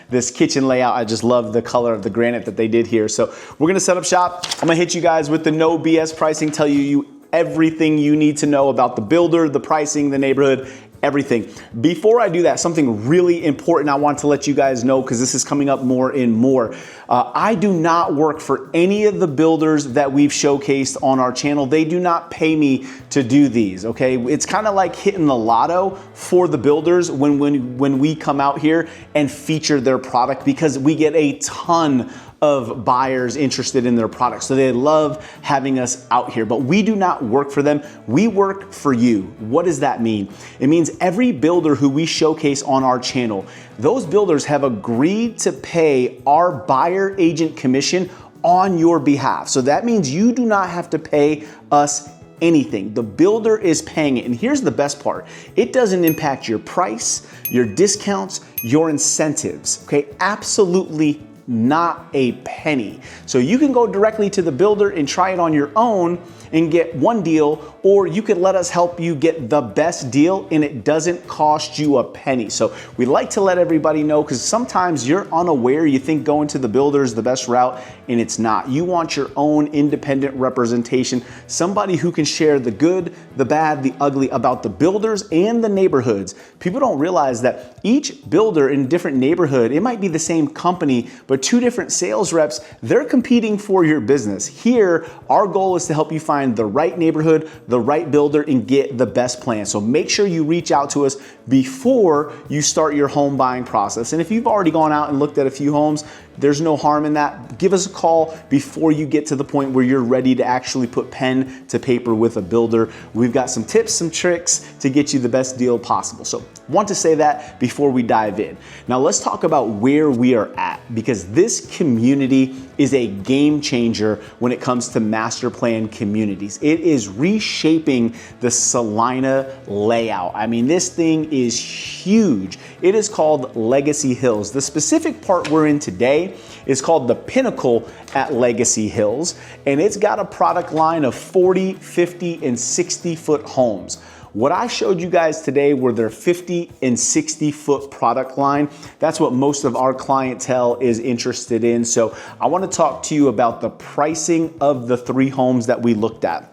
this kitchen layout. I just love the color of the granite that they did here. So we're gonna set up shop. I'm gonna hit you guys with the no BS pricing, tell you everything you need to know about the builder, the pricing, the neighborhood, everything. Before I do that, something really important I want to let you guys know, because this is coming up more and more. I do not work for any of the builders that we've showcased on our channel. They do not pay me to do these, okay? It's kind of like hitting the lotto for the builders when we come out here and feature their product, because we get a ton of buyers interested in their products. So they love having us out here, but we do not work for them. We work for you. What does that mean? It means every builder who we showcase on our channel, those builders have agreed to pay our buyer agent commission on your behalf. So that means you do not have to pay us anything. The builder is paying it. And here's the best part. It doesn't impact your price, your discounts, your incentives. Okay, absolutely not a penny. So you can go directly to the builder and try it on your own and get one deal, or you could let us help you get the best deal and it doesn't cost you a penny. So we like to let everybody know, because sometimes you're unaware, you think going to the builder is the best route and it's not. You want your own independent representation, somebody who can share the good, the bad, the ugly about the builders and the neighborhoods. People don't realize that each builder in a different neighborhood, it might be the same company, but two different sales reps, they're competing for your business. Here, our goal is to help you find the right neighborhood, the right builder, and get the best plan. So make sure you reach out to us before you start your home buying process. And if you've already gone out and looked at a few homes, there's no harm in that. Give us a call before you get to the point where you're ready to actually put pen to paper with a builder. We've got some tips, some tricks to get you the best deal possible. So want to say that before we dive in. Now let's talk about where we are at, because this community is a game changer when it comes to master plan communities. It is reshaping the Celina layout. I mean, this thing is huge. It is called Legacy Hills. The specific part we're in today is called the Pinnacle at Legacy Hills, and it's got a product line of 40, 50, and 60-foot homes. What I showed you guys today were their 50 and 60-foot product line. That's what most of our clientele is interested in. So I want to talk to you about the pricing of the three homes that we looked at.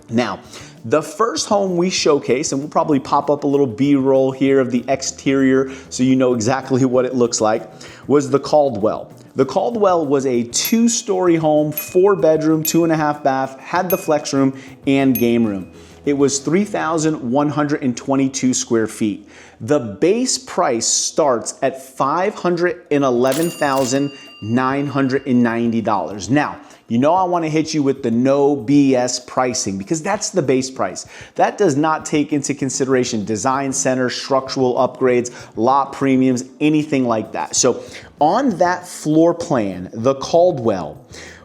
Now, the first home we showcase, and we'll probably pop up a little B-roll here of the exterior so you know exactly what it looks like, was the Caldwell. The Caldwell was a 2-story home, 4-bedroom, 2.5 bath, had the flex room and game room. It was 3,122 square feet. The base price starts at $511,990. Now, you know I want to hit you with the no BS pricing, because that's the base price. That does not take into consideration design center, structural upgrades, lot premiums, anything like that. So on that floor plan, the Caldwell,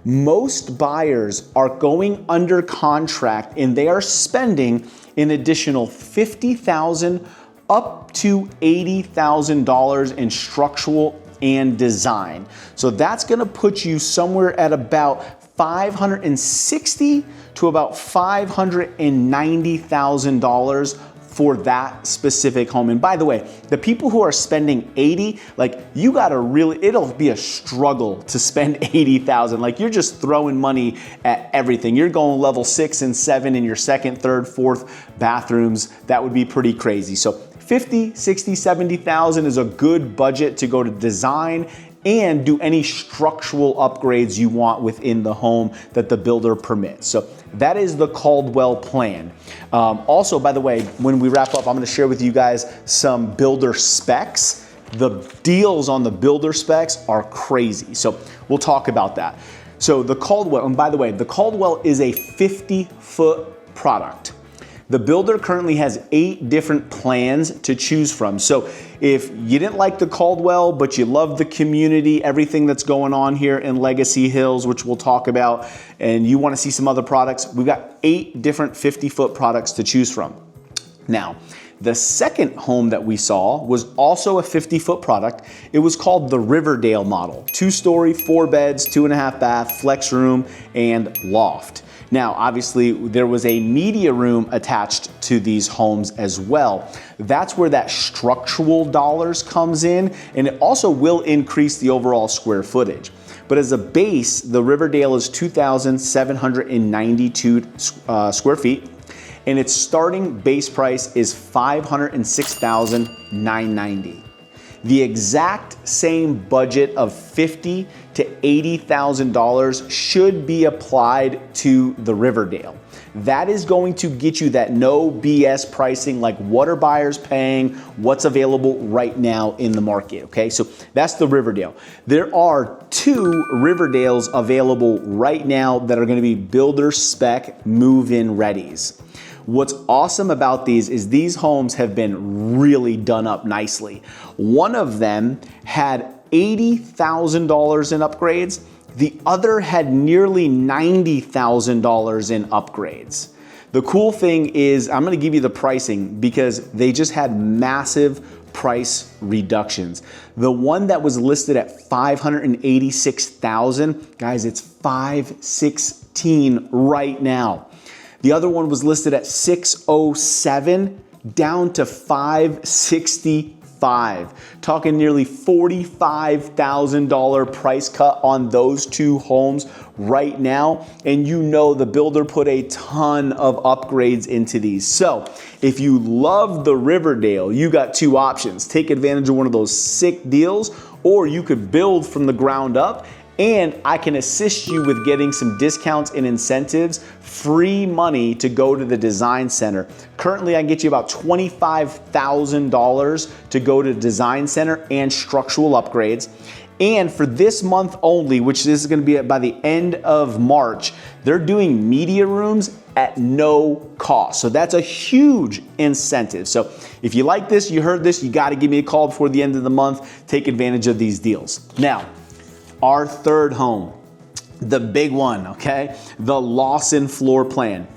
most buyers are going under contract and they are spending an additional $50,000 up to $80,000 in structural and design. So that's gonna put you somewhere at about $560,000 to about $590,000 for that specific home. And by the way, the people who are spending 80, like you gotta really, it'll be a struggle to spend 80,000. Like you're just throwing money at everything. You're going level 6 and 7 in your second, third, fourth bathrooms. That would be pretty crazy. So 50, 60, 70,000 is a good budget to go to design and do any structural upgrades you want within the home that the builder permits. So that is the Caldwell plan. Also, by the way, when we wrap up, I'm gonna share with you guys some builder specs. The deals on the builder specs are crazy. So we'll talk about that. So the Caldwell, and by the way, the Caldwell is a 50-foot product. The builder currently has 8 different plans to choose from. So if you didn't like the Caldwell, but you love the community, everything that's going on here in Legacy Hills, which we'll talk about, and you want to see some other products, we've got 8 different 50-foot products to choose from. Now, the second home that we saw was also a 50-foot product. It was called the Riverdale model. 2-story, 4 beds, 2.5 bath, flex room, and loft. Now, obviously, there was a media room attached to these homes as well. That's where that structural dollars comes in, and it also will increase the overall square footage. But as a base, the Riverdale is 2,792 square feet, and its starting base price is $506,990. The exact same budget of $50,000 to $80,000 should be applied to the Riverdale. That is going to get you that no BS pricing, like what are buyers paying, what's available right now in the market, okay? So that's the Riverdale. There are 2 Riverdales available right now that are gonna be builder spec move-in readies. What's awesome about these is these homes have been really done up nicely. One of them had $80,000 in upgrades. The other had nearly $90,000 in upgrades. The cool thing is, I'm gonna give you the pricing because they just had massive price reductions. The one that was listed at $586,000, guys, it's $516 right now. The other one was listed at $607, down to $565. Talking nearly $45,000 price cut on those 2 homes right now. And you know the builder put a ton of upgrades into these. So if you love the Riverdale, you got 2 options. Take advantage of one of those sick deals, or you could build from the ground up, and I can assist you with getting some discounts and incentives, free money to go to the design center. Currently, I can get you about $25,000 to go to design center and structural upgrades. And for this month only, which is gonna be by the end of March, they're doing media rooms at no cost. So that's a huge incentive. So if you like this, you heard this, you gotta give me a call before the end of the month. Take advantage of these deals. Now, our third home, the big one, okay? The Lawson floor plan.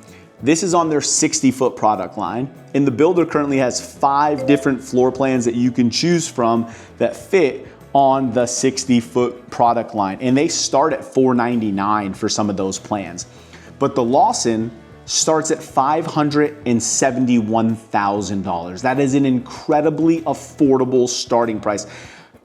This is on their 60-foot product line, and the builder currently has 5 different floor plans that you can choose from that fit on the 60-foot product line, and they start at $499 for some of those plans. But the Lawson starts at $571,000. That is an incredibly affordable starting price.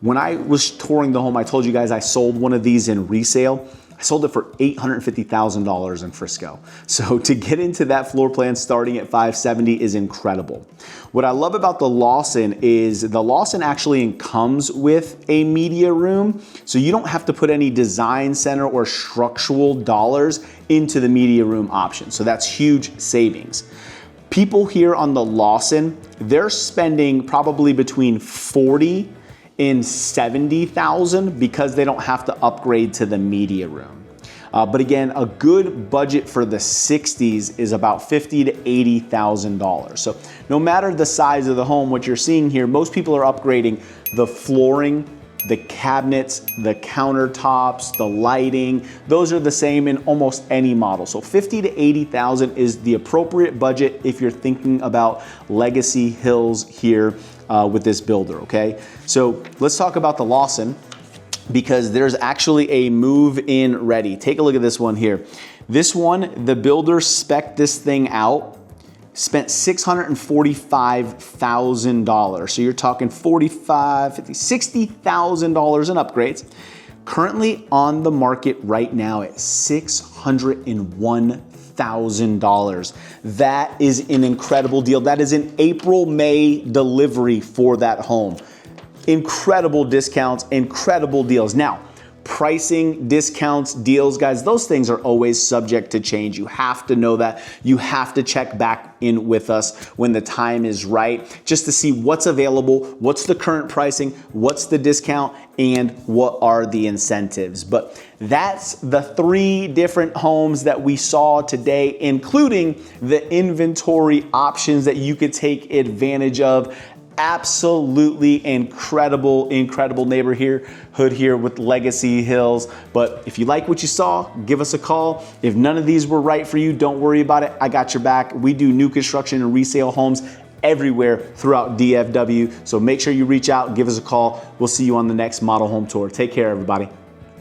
When I was touring the home, I told you guys I sold one of these in resale. I sold it for $850,000 in Frisco. So to get into that floor plan starting at $570 is incredible. What I love about the Lawson is the Lawson actually comes with a media room, so you don't have to put any design center or structural dollars into the media room option. So that's huge savings. People here on the Lawson, they're spending probably between $40,000 and $70,000 because they don't have to upgrade to the media room. But again, a good budget for the 60s is about $50,000 to $80,000. So no matter the size of the home, what you're seeing here, most people are upgrading the flooring, the cabinets, the countertops, the lighting. Those are the same in almost any model. So $50,000 to $80,000 is the appropriate budget if you're thinking about Legacy Hills here with this builder, okay? So let's talk about the Lawson, because there's actually a move-in ready. Take a look at this one here. This one, the builder spec'd this thing out, spent $645,000. So you're talking $45,000, $50,000, $60,000 in upgrades. Currently on the market right now at $601,000. That is an incredible deal. That is an April, May delivery for that home. Incredible discounts, incredible deals. Now, pricing, discounts, deals, guys, those things are always subject to change. You have to know that. You have to check back in with us when the time is right, just to see what's available, what's the current pricing, what's the discount, and what are the incentives. But that's the 3 different homes that we saw today, including the inventory options that you could take advantage of. Absolutely incredible neighborhood here with Legacy Hills. But if you like what you saw, give us a call. If none of these were right for you, don't worry about it. I got your back. We do new construction and resale homes everywhere throughout DFW. So make sure you reach out, give us a call. We'll see you on the next model home tour. Take care, everybody.